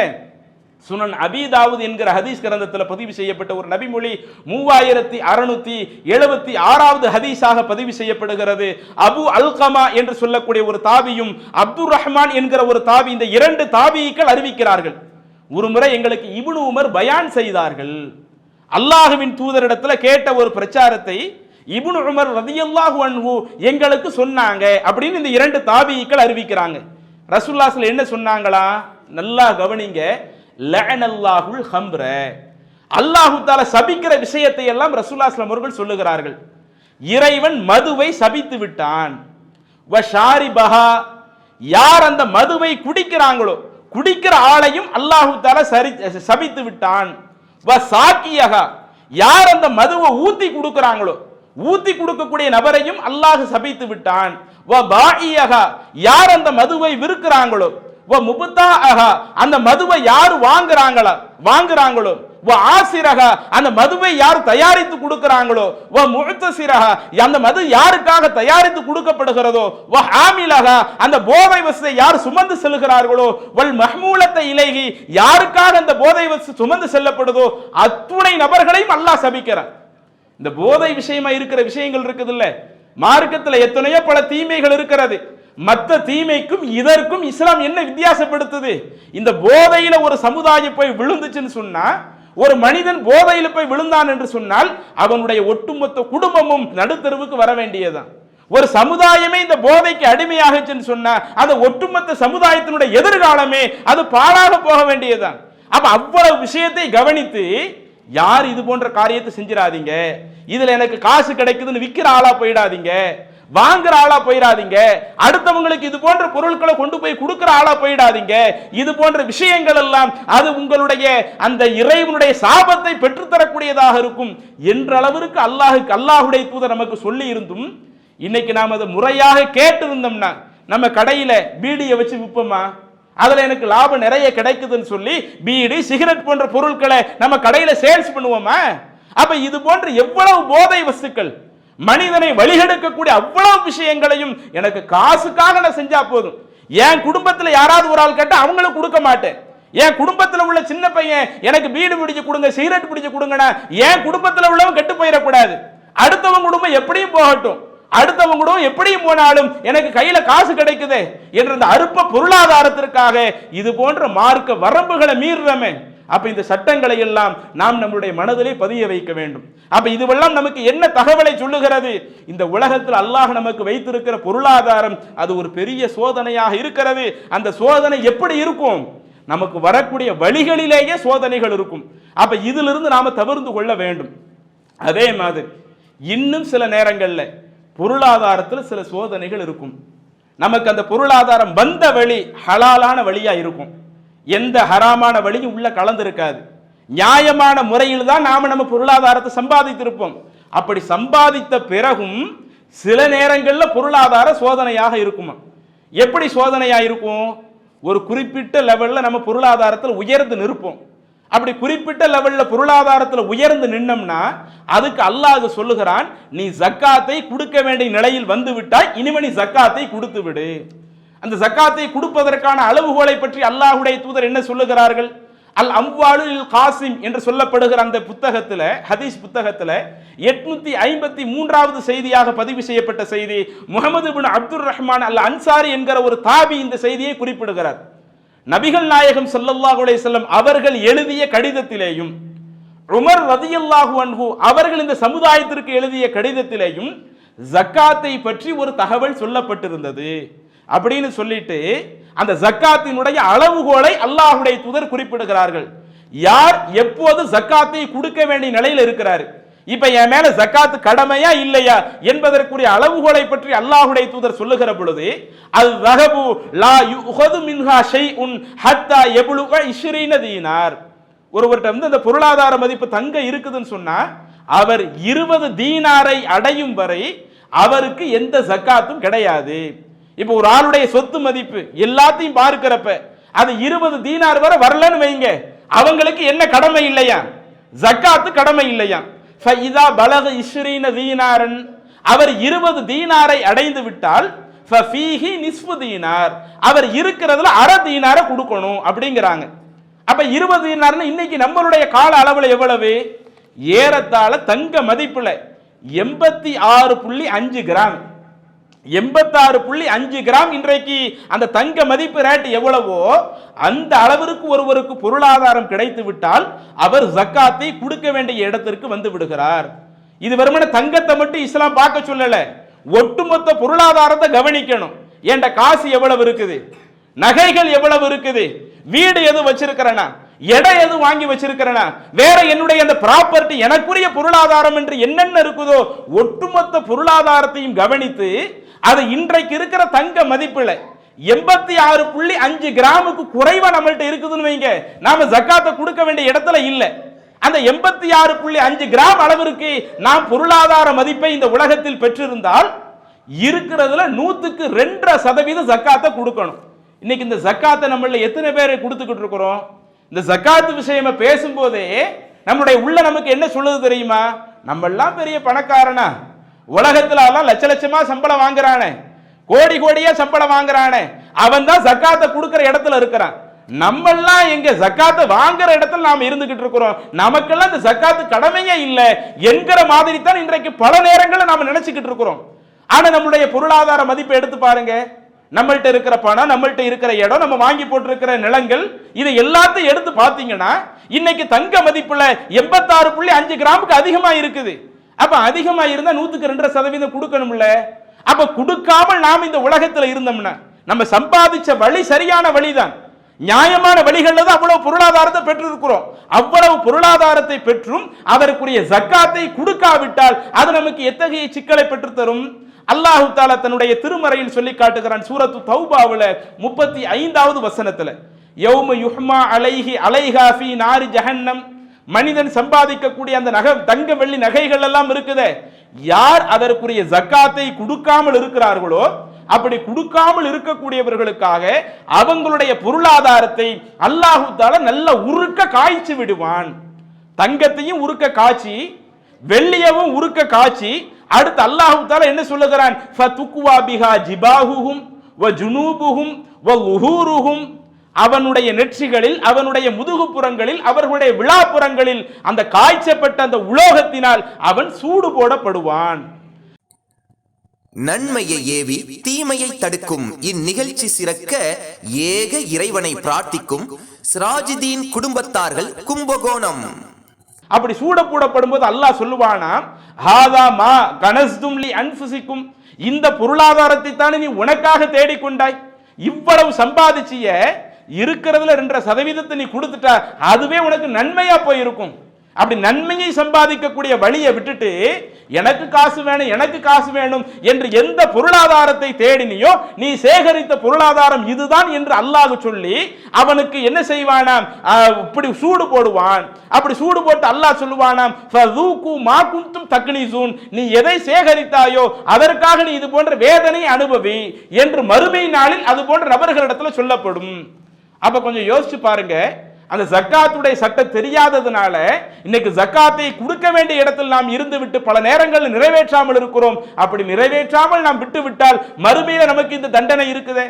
சுனன் அபீ தாவூத் என்கிற ஹதீஸ் கிரந்தத்தில் பதிவு செய்யப்பட்ட ஒரு நபிமொழி 3676வது ஹதீஸாக பதிவு செய்யப்படுகிறது. அபு அல்கமா என்று சொல்லக்கூடிய ஒரு தாபியும் அப்துர் ரஹ்மான் என்கிற ஒரு தாபி, இந்த இரண்டு தாபிகள் அறிவிக்கிறார்கள். ஒரு முறை எங்களுக்கு இப்னு உமர் பயான் செய்தார்கள். அல்லாஹ்வின் தூதரிடத்தில் கேட்ட ஒரு பிரச்சாரத்தை இப்னு உமர் ரலியல்லாஹு அன்ஹு எங்களுக்கு சொன்னாங்க அப்படின்னு இந்த இரண்டு தாபிகள் அறிவிக்கிறாங்க. ரசூலுல்லாஹ் ஸல்லல்லாஹு என்ன சொன்னாங்களா? நல்லா கவனிங்க. லஅனல்லாஹுல் ஹம்ர, அல்லாஹ் தஆலா சபிக்கிற விஷயத்தை எல்லாம் ரசூலுல்லாஹி ஸல்லல்லாஹு அவர்கள் சொல்லுகிறார்கள். இறைவன் மதுவை சபித்து விட்டான். வ ஷாரிபஹா, யார் அந்த மதுவை குடிக்கிறாங்களோ குடிக்கிற ஆளையும் அல்லாஹ் தஆலா சபித்து விட்டான். வ சாக்கியஹா, யார் அந்த மதுவை ஊத்தி கொடுக்கிறாங்களோ ஊத்தி கொடுக்கக்கூடிய நபரையும் அல்லாஹ் சபித்து விட்டான். வ பாஇயஹா, யார் அந்த மதுவை விற்கிறாங்களோ வ முபதாஅஹா, அந்த மதுவை யார் வாங்குறாங்களோ வ ஆசிரஹா, அந்த மதுவை யார் தயாரித்து கொடுக்கிறாங்களோ வ முஅத்தசிரஹா, அந்த மது யாருக்காக தயாரித்து கொடுக்கப்படுகிறதோ வ ஹாமிலஹா, அந்த போதை வஸ்தை யார் சுமந்து செல்கிறார்களோ வல் மஹ்மூலத்தை இலைஹி, யாருக்காக அந்த போதை வஸ்து சுமந்து செல்லப்படுதோ அத்துணை நபர்களையும் அல்லாஹ் சபிக்கிறார். இந்த போதை விஷயமா இருக்கிற விஷயங்கள் இருக்குது இல்ல, மார்க்கத்தில் எத்தனையோ பல தீமைகள் இருக்கிறது. மற்ற தீமைக்கும் இதற்கும் இஸ்லாம் என்ன வித்தியாசப்படுத்துது? இந்த போதையில ஒரு சமுதாயம் போய் விழுந்துச்சுன்னு சொன்னா, ஒரு மனிதன் போதையில போய் விழுந்தான் என்று சொன்னால் அவனுடைய ஒட்டுமொத்த குடும்பமும் நடுத்தருவுக்கு வர வேண்டியதுதான். ஒரு சமுதாயமே இந்த போதைக்கு அடிமையாகச்சுன்னு சொன்னா அந்த ஒட்டுமொத்த சமுதாயத்தினுடைய எதிர்காலமே அது பாழாக போக வேண்டியதுதான். அப்ப அவ்வளவு விஷயத்தை கவனித்து யார் இது போன்ற காரியத்தை செஞ்சிடாதீங்க, இதுல எனக்கு காசு கிடைக்குதுன்னு விற்கிற ஆளா போயிடாதீங்க, வாங்குற ஆளா போயிடாதீங்க, அடுத்தவங்களுக்கு இது போன்ற பொருட்களை கொண்டு போய் கொடுக்கிற ஆளா போயிடாதீங்க. இது போன்ற விஷயங்கள் எல்லாம் அது உங்களுடைய அந்த இறைவனுடைய சாபத்தை பெற்றுத்தரக்கூடியதாக இருக்கும் என்ற அளவிற்கு அல்லாஹ்வுடைய தூதர் நமக்கு சொல்லி இருந்தும் இன்னைக்கு நாம் அதை முறையாக கேட்டு இருந்தோம்னா நம்ம கடையில பீடியை வச்சு விற்போமா, அதுல எனக்கு லாபம் நிறைய கிடைக்குதுன்னு சொல்லி பீடி சிகரெட் போன்ற பொருட்களை நம்ம கடையில சேல்ஸ் பண்ணுவோமா? அப்ப இது போன்ற எவ்வளவு போதை வஸ்துக்கள் மனிதனை வழிகெடுக்கக்கூடிய அவ்வளவு விஷயங்களையும் எனக்கு காசுக்காக நான் செஞ்சா போதும். என் குடும்பத்தில் யாராவது ஒரு ஆள் கேட்டா அவங்களுக்கு கொடுக்க மாட்டேன். என் குடும்பத்தில் உள்ள சின்ன பையன் எனக்கு பீடி பிடிச்சு கொடுங்க, சிகரெட் பிடிச்சு கொடுங்கன்னா என் குடும்பத்தில் உள்ளவன் கெட்டு போயிடக்கூடாது. அடுத்தவங்க குடும்பம் எப்படியும் போகட்டும், அடுத்தவங்க கூட எப்படியும் போனாலும் எனக்கு கையில காசு கிடைக்குது என்ற அந்த அற்ப பொருளாதாரத்திற்காக இது போன்ற மார்க்க வரம்புகளை மீறுறமே. அப்ப இந்த சட்டங்களை எல்லாம் நாம் நம்முடைய மனதிலே பதிய வைக்க வேண்டும். அப்ப இதுவெல்லாம் நமக்கு என்ன தகவலை சொல்லுகிறது? இந்த உலகத்தில் அல்லாஹ் நமக்கு வைத்திருக்கிற பொருளாதாரம் அது ஒரு பெரிய சோதனையாக இருக்கிறது. அந்த சோதனை எப்படி இருக்கும்? நமக்கு வரக்கூடிய வழிகளிலேயே சோதனைகள் இருக்கும். அப்ப இதிலிருந்து நாம தவிர்த்து கொள்ள வேண்டும். அதே மாதிரி இன்னும் சில நேரங்கள்ல பொருளாதாரத்தில் சில சோதனைகள் இருக்கும். நமக்கு அந்த பொருளாதாரம் வந்த வழி ஹலாலான வழியா இருக்கும், எந்த ஹராமான வழியும் உள்ள கலந்து இருக்காது. நியாயமான முறையில் தான் நாம நம்ம பொருளாதாரத்தை சம்பாதித்திருப்போம். அப்படி சம்பாதித்த பிறகும் சில நேரங்களில் பொருளாதார சோதனையாக இருக்குமா? எப்படி சோதனையா இருக்கும்? ஒரு குறிப்பிட்ட லெவல்ல நம்ம பொருளாதாரத்தில் உயர்ந்து நிற்போம். அப்படி குறிப்பிட்ட லெவல்ல பொருளாதாரத்தில் உயர்ந்து நின்னோம்னா அதுக்கு அல்லாஹ் சொல்லுகிறான், நீ ஜக்காத்தை கொடுக்க வேண்டிய நிலையில் வந்து விட்டாய், இனிமே நீ ஜக்காத்தை கொடுத்து விடு. அந்த ஜக்காத்தை கொடுப்பதற்கான அளவுகோலை பற்றி அல்லாஹ்வுடைய தூதர் என்ன சொல்லுகிறார்கள்? அல் அம்வாலுல் காசிம் என்று சொல்லப்படுகிற அந்த புத்தகத்தில், ஹதீஸ் புத்தகத்தில் 853வது செய்தியாக பதிவு செய்யப்பட்ட செய்தி, முஹம்மது இப்னு அப்துர் ரஹ்மான் அல் அன்சாரி என்கிற ஒரு தாபி இந்த செய்தியை குறிப்பிடுகிறார். நபிகள் நாயகம் ஸல்லல்லாஹு அலைஹி வஸல்லம் அவர்கள் எழுதிய கடிதத்திலேயும், உமர் ரலியல்லாஹு அன்ஹு அவர்கள் இந்த சமுதாயத்திற்கு எழுதிய கடிதத்திலேயும் ஜக்காத்தை பற்றி ஒரு தகவல் சொல்லப்பட்டிருந்தது அப்படின்னு சொல்லிட்டு அந்த ஜக்காத்தினுடைய அளவுகோலை அல்லாஹ்வுடைய தூதர் குறிப்பிடுகிறார்கள். யார் எப்போது ஜக்காத்தை கொடுக்க வேண்டிய நிலையில் இருக்கிறார், இப்ப என் மேல ஜக்காத்து கடமையா இல்லையா என்பதற்குரிய அளவுகோலை பற்றி அல்லாஹ்வுடைய தூதர் சொல்லுகிற பொழுது, அல் ரஹபு லா யுஹது மின்ஹா ஷைஉன் ஹத்தா யப்லுக 20 தீனார். ஒருவர்கிட்ட வந்து அந்த பொருளாதார மதிப்பு தங்க இருக்குதுன்னு சொன்னா அவர் 20 தீனாரை அடையும் வரை அவருக்கு எந்த ஜக்காத்தும் கிடையாது. இப்போ ஒரு ஆளுடைய சொத்து மதிப்பு எல்லாத்தையும் பார்க்கிறப்ப அது 20 தீனார் வரை வரலன்னு வைங்க, அவங்களுக்கு என்ன கடமை இல்லையா? ஜக்காத்து கடமை இல்லையா? ஃபஇதா பலக 20 தீனாரன், அவர் 20 தீனாரை அடைந்து விட்டால் ஃபஃபீஹி நிஸ்ஃபு தீனார், அவர் இருக்கிறதுல அரை தீனாரை கொடுக்கணும் அப்படிங்கிறாங்க. அப்ப 20 தீனார்னா இன்னைக்கு நம்மளுடைய கால அளவுல எவ்வளவு? ஏறத்தாழ தங்க மதிப்புல 86.5 கிராம், 86.5 கிராம் இன்றைக்கு அந்த தங்க மதிப்பு ரேட் எவ்வளவோ அந்த அளவிற்கு ஒருவருக்கு பொருளாதாரம் கிடைத்து விட்டால் அவர் ஜக்காத்தை கொடுக்க வேண்டிய இடத்திற்கு வந்து விடுகிறார். இது வெறுமனே தங்கத்தை மட்டும் இஸ்லாம் பார்க்க சொல்லல, ஒட்டுமொத்த பொருளாதாரத்தை கவனிக்கணும். ஏண்ட காசு எவ்வளவு இருக்குது, நகைகள் எவ்வளவு இருக்குது, வீடு எது வச்சிருக்கிறனா, இடம் எது வாங்கி வச்சிருக்கிறனா, வேற என்னுடைய அந்த ப்ராப்பர்ட்டி எனக்குரிய பொருளாதாரம் என்று என்னென்ன இருக்குதோ ஒட்டுமொத்த பொருளாதாரத்தையும் கவனித்து அது இன்றைக்கு இருக்கிற தங்க மதிப்புல 86.5 கிராமுக்கு குறைவா நம்மள்ட்ட இருக்குதுன்னு வைங்க, நாம ஜக்காத்தை கொடுக்க வேண்டிய இடத்துல இல்ல. அந்த 86.5 கிராம் அளவிற்கு நாம் பொருளாதார மதிப்பை இந்த உலகத்தில் பெற்றிருந்தால் இருக்கிறதுல 102% ஜக்காத்தை கொடுக்கணும். இன்னைக்கு இந்த ஜக்காத்தை நம்மள எத்தனை பேரை கொடுத்துக்கிட்டு இருக்கிறோம்? இந்த ஜக்காத்து விஷயமா பேசும்போதே நம்முடைய உள்ள நமக்கு என்ன சொல்லுது தெரியுமா? நம்ம எல்லாம் பெரிய பணக்காரனா, உலகத்துல எல்லாம் லட்ச லட்சமா சம்பளம் வாங்குறானே, கோடி கோடியா சம்பளம் வாங்குறானே, அவன் தான் ஜக்காத்தை கொடுக்கிற இடத்துல இருக்கிறான். நம்ம எல்லாம் எங்க ஜக்காத்தை வாங்குற இடத்துல நாம இருந்துகிட்டு இருக்கிறோம், நமக்கெல்லாம் இந்த ஜக்காத்து கடமையே இல்லை என்கிற மாதிரி தான் இன்றைக்கு பல நேரங்களில் நாம நினைச்சுக்கிட்டு இருக்கிறோம். ஆனா நம்மளுடைய பொருளாதார மதிப்பை எடுத்து பாருங்க, நம்மள்ட்ட இருக்கிற பணம், நம்மள்ட்ட இருக்கிற இடம், நம்ம வாங்கி போட்டிருக்கிற நிலங்கள், இதை எல்லாத்தையும் எடுத்து பார்த்தீங்கன்னா இன்னைக்கு தங்க மதிப்புல 86.5 கிராமுக்கு அதிகமா இருக்குது. அப்ப அதிகமா இருந்தா 102% கொடுக்கணும்ல. அப்ப கொடுக்காமல் நாம் இந்த உலகத்துல இருந்தோம்னா நம்ம சம்பாதிச்ச வழி சரியான வழிதான், நியாயமான வழிகள்ல தான் அவ்வளவு பொருளாதாரத்தை பெற்றிருக்கிறோம். அவ்வளவு பொருளாதாரத்தை பெற்றும் அதற்குரிய ஜக்காத்தை கொடுக்காவிட்டால் அது நமக்கு எத்தகைய சிக்கலை பெற்று தரும்? அல்லாஹு தஆலா தன்னுடைய திருமறையில் சொல்லி காட்டுகிறான். சூரத்து தௌபாவுல 35வது வசனத்துல, யௌம யுஹ்மா அலைஹி அலைஹா ஃபீ நாரி ஜஹன்னம், மனிதன் சம்பாதிக்கக்கூடிய அந்த நகை, தங்க வெள்ளி நகைகள் எல்லாம் இருக்குதே, யார் அதற்குரிய ஜக்காத்தை கொடுக்காமல் இருக்கிறார்களோ, அப்படி கொடுக்காமல் இருக்கக்கூடியவர்களுக்காக அவங்களுடைய பொருளாதாரத்தை அல்லாஹு தஆலா நல்ல உருக்க காய்ச்சி விடுவான். தங்கத்தையும் உருக்க காய்ச்சி, வெள்ளியவும் உருக்க காய்ச்சி, அடுத்து அல்லாஹு தஆலா என்ன சொல்லுகிறான்? ஃபதுக்வா பிஹா ஜிபாஹுஹும் வ ஜுனூபுஹும் வ லுஹூருஹும், அவனுடைய நெற்றிகளில், அவனுடைய முதுகுப்புறங்களில், அவர்களுடைய விழாப்புறங்களில் அந்த காய்ச்சப்பட்ட அந்த உலோகத்தினால் அவன் சூடு போடப்படுவான். நன்மையை ஏவி தீமையை தடுக்கும் இந்நிகழ்ச்சி சிறக்க ஏக இறைவனை பிரார்த்திக்கும் சிராஜுதீன் குடும்பத்தார்கள், கும்பகோணம். அப்படி சூட போடப்படும் போது அல்லாஹ் சொல்லுவானா, ஹாதா மா கனஸ்தும் லி அன்ஃபுசிக்கும், இந்த பொருளாதாரத்தை தானே நீ உனக்காக தேடிக்கொண்டாய், இவ்வளவு சம்பாதிச்சிய இருக்கிறதுல 2% நீ கொடுத்துட்டா அதுவே உனக்கு நன்மையா போயிருக்கும். அப்படி நன்மையை சம்பாதிக்கக்கூடிய வழியை விட்டுட்டு எனக்கு காசு வேணும் எனக்கு காசு வேணும் என்று எந்த பொருளாதாரத்தை தேடினியோ நீ சேகரித்த பொருளாதாரம் இதுதான் என்று அல்லாஹ் சொல்லி அவனுக்கு என்ன செய்வானாம், இப்படி சூடு போடுவான். அப்படி சூடு போட்டு அல்லாஹ் சொல்லுவானாம், ஃபதூகு மா குன்தும் தக்னீசூன், நீ எதை சேகரித்தாயோ அதற்காக நீ இது போன்ற வேதனை அனுபவி என்று மறுமை நாளில் அது போன்ற நபர்களிடத்தில் சொல்லப்படும். அப்ப கொஞ்சம் யோசிச்சு பாருங்க, அந்த ஜக்காத்துடைய சட்டம் தெரியாததுனால இன்னைக்கு ஜக்காத்தை கொடுக்க வேண்டிய இடத்தில் நாம் இருந்து விட்டு பல நேரங்களில் நிறைவேற்றாமல் இருக்கிறோம். அப்படி நிறைவேற்றாமல் நாம் விட்டு விட்டால் மறுமையில நமக்கு இந்த தண்டனை இருக்குதே.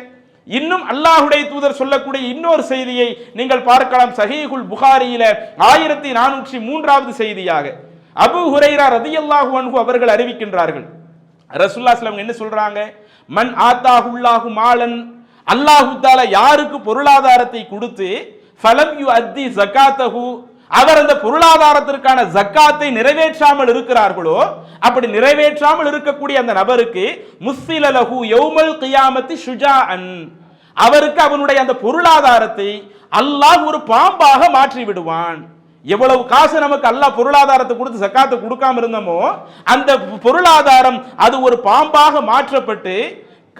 இன்னும் அல்லாஹ்வுடைய தூதர் சொல்லக்கூடிய இன்னொரு செய்தியை நீங்கள் பார்க்கலாம். சஹீஹுல் புகாரியில 1403வது செய்தியாக அபூ ஹுரைரா ரலியல்லாஹு அன்ஹு அவர்கள் அறிவிக்கின்றார்கள். ரசூலுல்லாஹி ஸல்லல்லாஹு அலைஹி வஸல்லம் என்ன சொல்றாங்க, மன் ஆத்தாஹுல்லாஹு மாலன், அல்லாஹ் தஆலா யாருக்கு பொருளாதாரத்தை கொடுத்து ஃபலம் யுஅத்தி ஜகாத்தஹு, அவர் அந்த பொருளாதாரத்திற்கான ஜக்காத்தை நிறைவேற்றாமல் இருக்கிறார்களோ, அப்படி நிறைவேற்றாமல் இருக்கக்கூடிய அந்த நபருக்கு முஸ்ஸில லஹு யௌமல் கியாமத்தி ஷுஜாஅன், அவருக்கு அவனுடைய அந்த பொருளாதாரத்தை அல்லாஹ் ஒரு பாம்பாக மாற்றி விடுவான். எவ்வளவு காசு நமக்கு அல்லாஹ் பொருளாதாரத்தை கொடுத்து ஜக்காத்தை கொடுக்காம இருந்தோமோ அந்த பொருளாதாரம் அது ஒரு பாம்பாக மாற்றப்பட்டு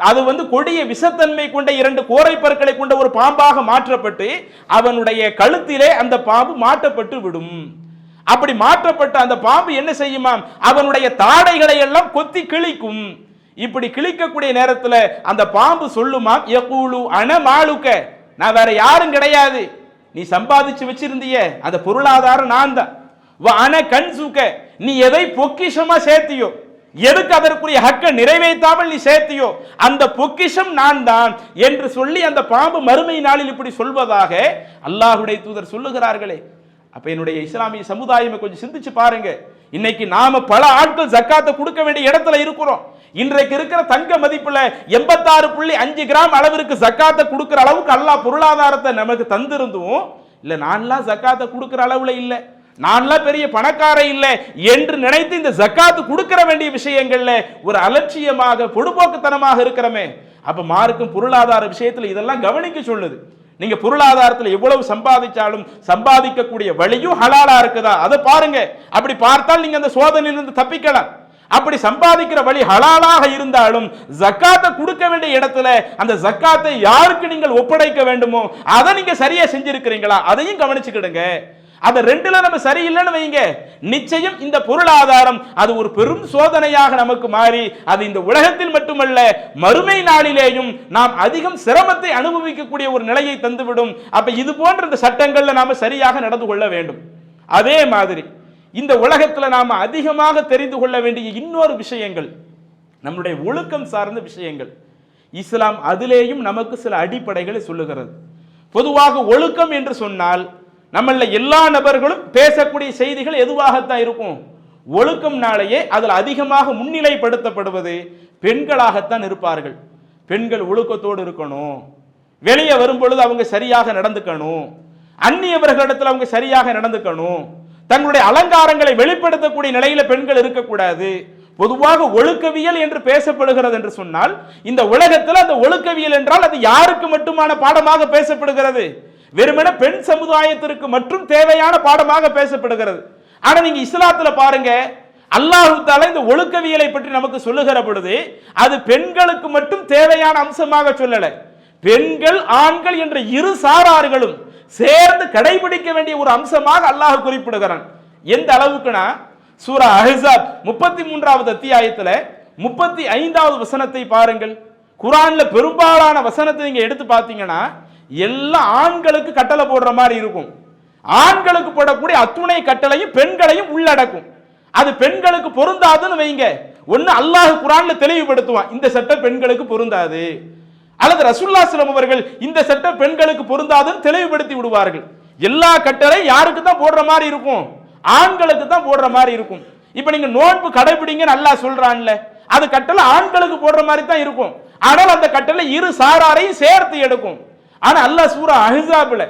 அது கொடிய விஷத்தன்மை கொண்ட 2 கோரை பற்களை கொண்ட ஒரு பாம்பாக மாற்றப்பட்டு அவனுடைய கழுத்திலே அந்த பாம்பு மாட்டப்பட்டு விடும். அப்படி மாற்றப்பட்ட அந்த பாம்பு என்ன செய்யுமாம், அவனுடைய தாடைகளை எல்லாம் கொத்தி கிழிக்கும். இப்படி கிழிக்கக்கூடிய நேரத்தில் அந்த பாம்பு சொல்லுமாம், யகூலு அன மாலுக்க, நான் வேற யாரும் கிடையாது, நீ சம்பாதிச்சு வச்சிருந்திய அந்த பொருளாதாரம் நான் தான். வ அன கன்சுக்க, நீ எதை பொக்கிஷமா சேர்த்தியோ, எதுக்கு அதற்குரிய ஹக்க நிறைவேற்றாமல் நீ சேர்த்தியோ அந்த பொக்கிஷம் நான் தான் என்று சொல்லி அந்த பாம்பு மறுமை நாளில் இப்படி சொல்வதாக அல்லாஹ்வுடைய தூதர் சொல்லுகிறார்களே. அப்ப என்னுடைய இஸ்லாமிய சமுதாயம் கொஞ்சம் சிந்திச்சு பாருங்க. இன்னைக்கு நாம பல ஆட்கள் ஜக்காத்தை கொடுக்க வேண்டிய இடத்துல இருக்கிறோம். இன்றைக்கு இருக்கிற தங்க மதிப்புல 86.5 கிராம் அளவிற்கு ஜக்காத்தை கொடுக்கிற அளவுக்கு அல்லாஹ் பொருளாதாரத்தை நமக்கு தந்திருந்தும் இல்ல நான்லாம் ஜக்காத்தை கொடுக்கிற அளவுல இல்ல, நான்லாம் பெரிய பணக்கார இல்லை என்று நினைத்து இந்த ஜக்காத்து கொடுக்கிற வேண்டிய விஷயங்கள்ல ஒரு அலட்சியமாக பொடுபோக்குத்தனமாக இருக்கிறமே. அப்ப மார்க்கும் பொருளாதார விஷயத்துல இதெல்லாம் கவனிக்க சொல்லுது. நீங்க பொருளாதாரத்தில் எவ்வளவு சம்பாதிச்சாலும் சம்பாதிக்கக்கூடிய வழியும் ஹலாலா இருக்குதா அதை பாருங்க. அப்படி பார்த்தால் நீங்க அந்த சோதனையிலிருந்து தப்பிக்கலாம். அப்படி சம்பாதிக்கிற வழி ஹலாலாக இருந்தாலும் ஜக்காத்தை கொடுக்க வேண்டிய இடத்துல அந்த ஜக்காத்தை யாருக்கு நீங்கள் ஒப்படைக்க வேண்டுமோ அதை நீங்க சரியா செஞ்சிருக்கிறீங்களா அதையும் கவனிச்சுக்கிடுங்க. அது ரெண்டுல நம்ம சரியில்லைன்னு வைங்க, நிச்சயம் இந்த பொருளாதாரம் அது ஒரு பெரும் சோதனையாக நமக்கு மாறி அது இந்த உலகத்தில் மட்டுமல்ல மறுமை நாளிலேயும் நாம் அதிகம் சிரமத்தை அனுபவிக்கக்கூடிய ஒரு நிலையை தந்துவிடும். அப்ப இது போன்ற இந்த சட்டங்கள்ல நாம சரியாக நடந்து கொள்ள வேண்டும். அதே மாதிரி இந்த உலகத்துல நாம அதிகமாக தெரிந்து கொள்ள வேண்டிய இன்னொரு விஷயங்கள் நம்முடைய ஒழுக்கம் சார்ந்த விஷயங்கள். இஸ்லாம் அதிலேயும் நமக்கு சில அடிப்படைகளை சொல்லுகிறது. பொதுவாக ஒழுக்கம் என்று சொன்னால் நம்மள எல்லா நபர்களும் பேசக்கூடிய செய்திகள் எதுவாகத்தான் இருக்கும், ஒழுக்கம்னாலேயே அதில் அதிகமாக முன்னிலைப்படுத்தப்படுவது பெண்களாகத்தான் இருப்பார்கள். பெண்கள் ஒழுக்கத்தோடு இருக்கணும், வெளியே வரும் பொழுது அவங்க சரியாக நடந்துக்கணும், அந்நியவர்களிடத்தில் அவங்க சரியாக நடந்துக்கணும், தங்களுடைய அலங்காரங்களை வெளிப்படுத்தக்கூடிய நிலையில பெண்கள் இருக்கக்கூடாது. பொதுவாக ஒழுக்கவியல் என்று பேசப்படுகிறது என்று சொன்னால் இந்த உலகத்தில் அந்த ஒழுக்கவியல் என்றால் அது யாருக்கு மட்டுமான பாடமாக பேசப்படுகிறது, வெறுமனே பெண் சமுதாயத்திற்கு மற்றும் தேவையான பாடமாக பேசப்படுகிறது. ஆனா நீங்க இஸ்லாத்துல பாருங்க, அல்லாஹ் தஆலா இந்த ஒழுக்கவியலை பற்றி நமக்கு சொல்லுகிற பொழுது அது பெண்களுக்கு மட்டும் தேவையான அம்சமாக சொல்லல, பெண்கள் ஆண்கள் என்ற இரு சாரார்களும் சேர்ந்து கடைபிடிக்க வேண்டிய ஒரு அம்சமாக அல்லாஹ் குறிப்பிடுகிறான். எந்த அளவுக்குனா சூரா அஹ்ஸாப் 33வது அத்தியாயத்துல 35வது வசனத்தை பாருங்கள். குர்ஆன்ல பெரும்பாலான வசனத்தை நீங்க எடுத்து பார்த்தீங்கன்னா எல்லா ஆண்களுக்கு கட்டளை போடுற மாதிரி இருக்கும். ஆண்களுக்கு போடக்கூடிய அத்துணை கட்டளையும் பெண்களையும் உள்ளடக்கும். அது பெண்களுக்கு பொருந்தாதுன்னு வைங்க, ஒன்னு அல்லாஹ் குர்ஆன்ல தெளிவுபடுத்துவான் இந்த சட்டம் பெண்களுக்கு பொருந்தாது, அல்லது ரசூலுல்லாஹி ஸல்லல்லாஹு அலைஹி வஸல்லம் அவர்கள் இந்த சட்டம் பெண்களுக்கு பொருந்தாதுன்னு தெளிவுபடுத்தி விடுவார்கள். எல்லா கட்டளை யாருக்கு தான் போடுற மாதிரி இருக்கும், ஆண்களுக்கு தான் போடுற மாதிரி இருக்கும். இப்ப நீங்க நோன்பு கடைபிடிங்கன்னு அல்லாஹ் சொல்றான்ல, அது கட்டளை ஆண்களுக்கு போடுற மாதிரி தான் இருக்கும். ஆனால் அந்த கட்டளை இரு சாராரையும் சேர்த்து எடுக்கும். ஆனா அல்லாஹ் சூரா அஹ்ஸாப்ல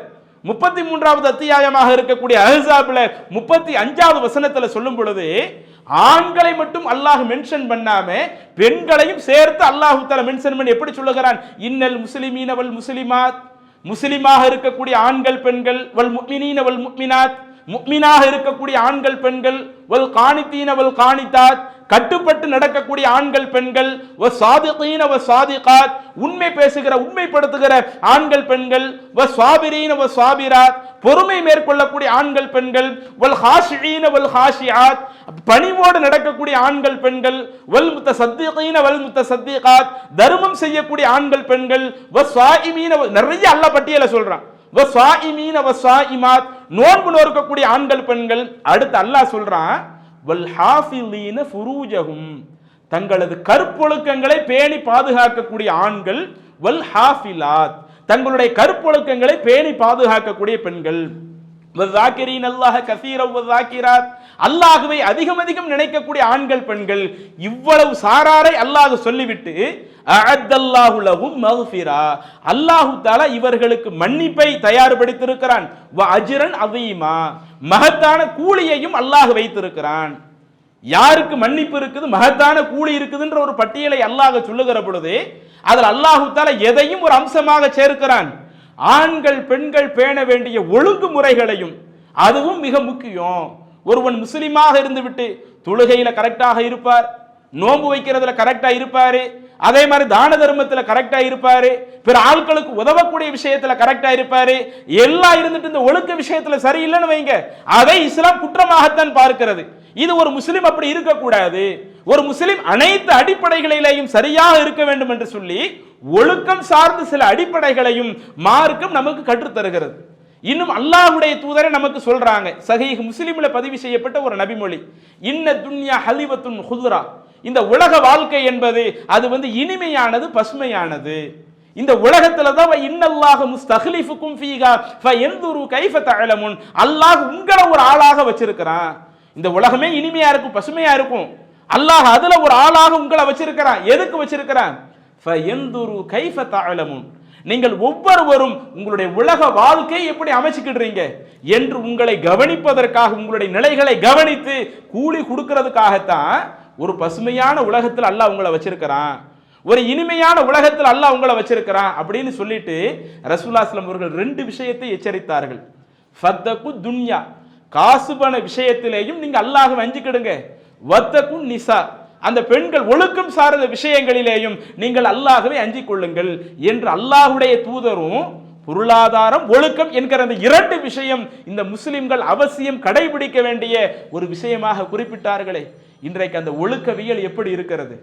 33வது அத்தியாயமாக இருக்கக்கூடிய அஹ்ஸாப்ல 35வது வசனத்துல சொல்லும் பொழுது ஆண்களை மட்டும் அல்லாஹ் மென்ஷன் பண்ணாம பெண்களையும் சேர்த்து அல்லாஹ் தஆலா மென்ஷன் பண்ணி எப்படி சொல்லுகிறான், இன்னல் முஸ்லிமீன வல் முஸ்லிமாத், முஸ்லிமாக இருக்கக்கூடிய ஆண்கள் பெண்கள், வல் முஃமினீன வல் முஃமினாத், முக்மினாக இருக்கக்கூடிய ஆண்கள் பெண்கள், வல் காணித்தீன வல் காணித்தாத் கட்டுப்பட்டு நடக்கக்கூடிய ஆண்கள் பெண்கள், வ சாதிகீன வ சாதிகாத் உண்மை பேசுகிற உண்மைப்படுத்துகிற ஆண்கள் பெண்கள், வ சாபிரீன வ சாபிராத் பொறுமை மேற்கொள்ளக்கூடிய ஆண்கள் பெண்கள், வல் ஹாஷிஈன வல் ஹாஷியாத் பணிவோடு நடக்கக்கூடிய ஆண்கள் பெண்கள், வல் முத்தசத்திகீன வல் முத்தசத்திகாத் தர்மம் செய்யக்கூடிய ஆண்கள் பெண்கள், வ ஸாயிமீன நிறைய அல்லாஹ் பட்டியலை சொல்றான். வ ஸாயிமீன வ ஸாயிமாத் நோன்பு நோக்கக்கூடிய ஆண்கள் பெண்கள். அடுத்து அல்லாஹ் சொல்றான் வல் ஹாஃபிலீன ஃபுரூஜஹும் தங்களது கற்பொழுக்கங்களை பேணி பாதுகாக்கக்கூடிய ஆண்கள், வல் ஹாஃபிலாத் தங்களுடைய கற்பொழுக்கங்களை பேணி பாதுகாக்கக்கூடிய பெண்கள், வஸாகிரீன அல்லாஹ கஸீரன் வஸாகிராத் அல்லாஹ்வை அதிகம் அதிகம் நினைக்கக்கூடிய ஆண்கள் பெண்கள். இவ்வளவு சாராரை அல்லாஹ் சொல்லிவிட்டு அஅத்தல்லாஹு லஹும் மக்ஃபிரா அல்லாஹ் தஆலா இவர்களுக்கு மன்னிப்பை தயார்படுத்தியிருக்கிறான், வ அஜ்ரன் அதீமா மகத்தான கூலியையும் அல்லாஹ் வைத்திருக்கிறான். யாருக்கு மன்னிப்பு இருக்குது, மகத்தான கூலி இருக்குதுன்ற ஒரு பட்டியலை அல்லாஹ் சொல்லுகிற பொழுது அதில் அல்லாஹ் தஆலா எதையும் ஒரு அம்சமாக சேர்க்கிறான். ஆண்கள் பெண்கள் பேண வேண்டிய ஒழுங்குமுறைகளையும், அதுவும் மிக முக்கியம். ஒருவன் முஸ்லிமாக இருந்துவிட்டு தொழுகையில கரெக்டாக இருப்பார், நோன்பு வைக்கிறதுல கரெக்டா இருப்பாரு, அதே மாதிரி தான தர்மத்துல கரெக்டா இருப்பாரு, பிற ஆட்களுக்கு உதவக்கூடிய விஷயத்துல கரெக்டா இருப்பாரு, எல்லாம் இருந்துட்டு இந்த ஒழுக்க விஷயத்துல சரியில்லைன்னு வைங்க, அதை இஸ்லாம் குற்றமாகத்தான் பார்க்கிறது. இது ஒரு முஸ்லிம் அப்படி இருக்கக்கூடாது. ஒரு முஸ்லிம் அனைத்து அடிப்படைகளிலேயும் சரியாக இருக்க வேண்டும் என்று சொல்லி ஒழுக்கம் சார்ந்த சில அடிப்படைகளையும் மார்க்கம் நமக்கு கற்றுத் தருகிறது. இன்னும் அல்லாஹ்வுடைய தூதரை நமக்கு சொல்றாங்க, சஹீஹ் முஸ்லிம்ல பதிவு செய்யப்பட்ட ஒரு நபிமொழி, இன்ன துன்யா ஹலிவத்துன் ஹுதுரா இந்த உலக வாழ்க்கை என்பது அது இனிமையானது, பசுமையானது. இந்த உலகத்துல தான் இன்னல்லாஹு முஸ்தக்லிஃபுக்கும் ஃபீஹா ஃபயன்துரு கைஃப தஅலமுன் அல்லாஹ் உங்களை ஒரு ஆளாக வச்சிருக்கிறான். இந்த உலகமே இனிமையா இருக்கும், பசுமையா இருக்கும். அல்லாஹ் அதுல ஒரு ஆளாக உங்களை வச்சிருக்கிறான். எதுக்கு வச்சிருக்கிறான்? ஃபயன்துரு கைஃப தஅலமுன் நீங்கள் ஒவ்வொருவரும் உங்களுடைய உலக வாழ்க்கையை எப்படி அமைச்சுக்கிடுறீங்க என்று உங்களை கவனிப்பதற்காக, உங்களுடைய நிலைகளை கவனித்து கூலி கொடுக்கிறதுக்காகத்தான் ஒரு பசுமையான உலகத்தில் அல்லாஹ் உங்களை வச்சிருக்கிறான், ஒரு இனிமையான உலகத்தில் அல்லாஹ் உங்களை வச்சிருக்கிறான் அப்படின்னு சொல்லிட்டு ரசூலுல்லாஹி ஸல்லல்லாஹு அலைஹி வஸல்லம் அவர்கள் ரெண்டு விஷயத்தை எச்சரித்தார்கள். ஃபத்தகு துன்யா காசுபண விஷயத்திலேயும் நீங்க அல்லாஹ்வை அஞ்சிக்கிடுங்க, வத்தகு நிசா அந்த பெண்கள் ஒழுக்கம் சார்ந்த விஷயங்களிலேயும் நீங்கள் அல்லாஹ்வை அஞ்சிக் கொள்ளுங்கள் என்று அல்லாஹ்வுடைய தூதரும் பொருளாதாரம் ஒழுக்கம் என்கிற அந்த இரண்டு விஷயம் இந்த முஸ்லிம்கள் அவசியம் கடைபிடிக்க வேண்டிய ஒரு விஷயமாக குறிப்பிட்டார்களே. இன்றைக்கு அந்த ஒழுக்கவியல் எப்படி இருக்கிறது?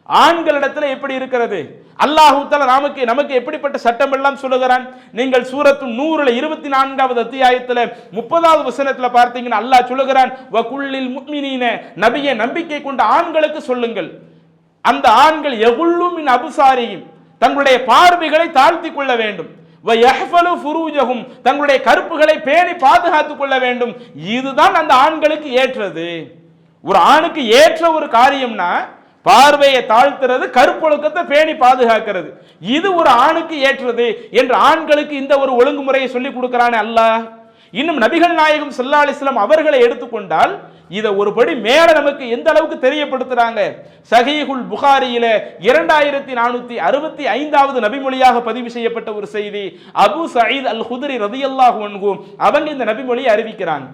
ஆண்களிடத்துல எப்படி இருக்கிறது? அல்லாஹ் தஆலா நமக்கு எப்படிப்பட்ட சட்டம் எல்லாம் சொல்லுகிறான்? நீங்கள் சூரத்து நூறுல 24வது அத்தியாயத்துல 30வது வசனத்துல பார்த்தீங்கன்னா அல்லாஹ் சொல்லுகிறான், வகுல்லில் முஃமினீன நபியே நம்பிக்கை கொண்ட ஆண்களுக்கு சொல்லுங்கள், அந்த ஆண்கள் யகுல்லு மின் அப்சாரிஹிம் தங்களுடைய பார்வைகளை தாழ்த்தி கொள்ள வேண்டும், வ யஹ்ஃபலு ஃபுரூஜஹும் தங்களுடைய கற்புகளை பேணி பாதுகாத்துக் கொள்ள வேண்டும். இதுதான் அந்த ஆண்களுக்கு ஏற்றது. ஒரு ஆணுக்கு ஏற்ற ஒரு காரியம்னா பார்வையை தாழ்த்துறது, கற்பொழுக்கத்தை பேணி பாதுகாக்கிறது, இது ஒரு ஆணுக்கு ஏற்றது என்று ஆண்களுக்கு இந்த ஒரு ஒழுங்குமுறையை சொல்லி கொடுக்கிறானே அல்லாஹ். இன்னும் நபிகள் நாயகம் ஸல்லல்லாஹு அலைஹி வஸல்லம் அவர்களை எடுத்துக்கொண்டால் இதை ஒருபடி மேல நமக்கு எந்த அளவுக்கு தெரியப்படுத்துறாங்க. சஹீஹுல் புகாரியில 2465வது நபிமொழியாக பதிவு செய்யப்பட்ட ஒரு செய்தி, அபூ சயீத் அல் குத்ரி ரலியல்லாஹு அன்ஹு அவங்க இந்த நபிமொழியை அறிவிக்கிறாங்க.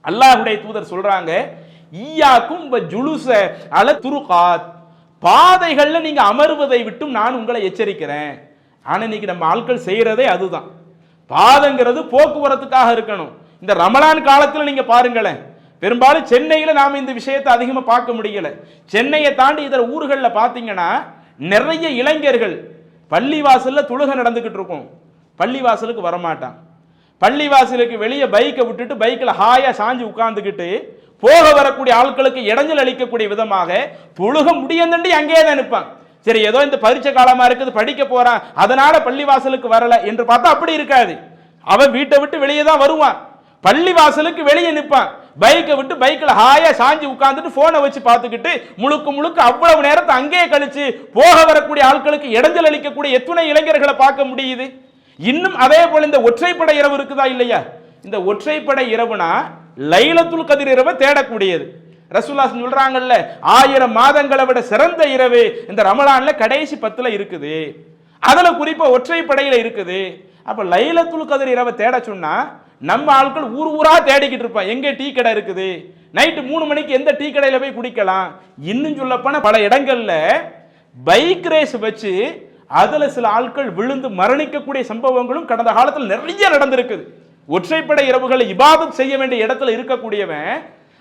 அல்லாஹ்வுடைய தூதர் சொல்றாங்க, ஈயாக்கும் வ ஜுலுஸ அல துருகாத் பாதைகள்ல நீங்க அமர்வதை விட்டும் நான் உங்களை எச்சரிக்கிறேன். ஆனா இன்னைக்கு நம்ம ஆட்கள் செய்யறதே அதுதான். பாதங்கிறது போக்குவரத்துக்காக இருக்கணும். இந்த ரமலான் காலத்துல நீங்க பாருங்களேன், பெரும்பாலும் சென்னையில நாம இந்த விஷயத்தை அதிகமா பார்க்க முடியல. சென்னையை தாண்டி இதர ஊர்களில் பார்த்தீங்கன்னா நிறைய இளைஞர்கள் பள்ளிவாசல்ல தொழுகை நடந்துகிட்டு இருக்கும், பள்ளிவாசலுக்கு வரமாட்டான். பள்ளிவாசலுக்கு வெளியே பைக்கை விட்டுட்டு பைக்கில் ஹாயா சாஞ்சு உட்கார்ந்துக்கிட்டு போக வரக்கூடிய ஆட்களுக்கு இடைஞ்சல் அளிக்கக்கூடிய விதமாக தொழுக முடியந்தண்டி அங்கேயே தான் நிற்பான். சரி, ஏதோ இந்த பரீட்சை காலமா இருக்குது, படிக்க போறான், அதனால பள்ளிவாசலுக்கு வரல என்று பார்த்தா அப்படி இருக்காது. அவன் வீட்டை விட்டு வெளியே தான் வருவான், பள்ளிவாசலுக்கு வெளியே நிற்பான், பைக்கை விட்டு பைக்கில் ஹாயா சாஞ்சி உட்கார்ந்துட்டு போனை வச்சு பார்த்துக்கிட்டு முழுக்க அவ்வளவு நேரத்தை அங்கேயே கழிச்சு போக வரக்கூடிய ஆட்களுக்கு இடைஞ்சல் அளிக்கக்கூடிய எத்தனை இளைஞர்களை பார்க்க முடியுது. இன்னும் அதே போல இந்த ஒற்றைப்படை இரவு இருக்குதா இல்லையா? இந்த ஒற்றைப்படை இரவுனா லைலத்துல் கதிர் இரவை தேடக்கூடியது. ரசூலுல்லாஹ் சொல்றாங்கல்ல, 1000 மாதங்களை விட சிறந்த இரவு இந்த ரமலான்ல கடைசி 10ல இருக்குது, அதுல குறிப்பா ஒற்றைப்படையில இருக்குது. அப்ப லைலத்துல் கதிர் இரவை தேட சொன்னா நம்ம ஆட்கள் ஊர் ஊரா தேடிக்கிட்டு இருப்பான், எங்க டீ கடை இருக்குது, நைட்டு 3 மணிக்கு எந்த டீ கடையில போய் குடிக்கலாம். இன்னும் சொல்லப்போனா பல இடங்கள்ல பைக் ரேஸ் வச்சு அதுல சில ஆட்கள் விழுந்து மரணிக்கக்கூடிய சம்பவங்களும் கடந்த காலத்தில் நிறைய நடந்திருக்குது. ஒற்றைப்படை இரவுகளை இபாதத் செய்ய வேண்டிய இடத்துல இருக்கக்கூடியவன்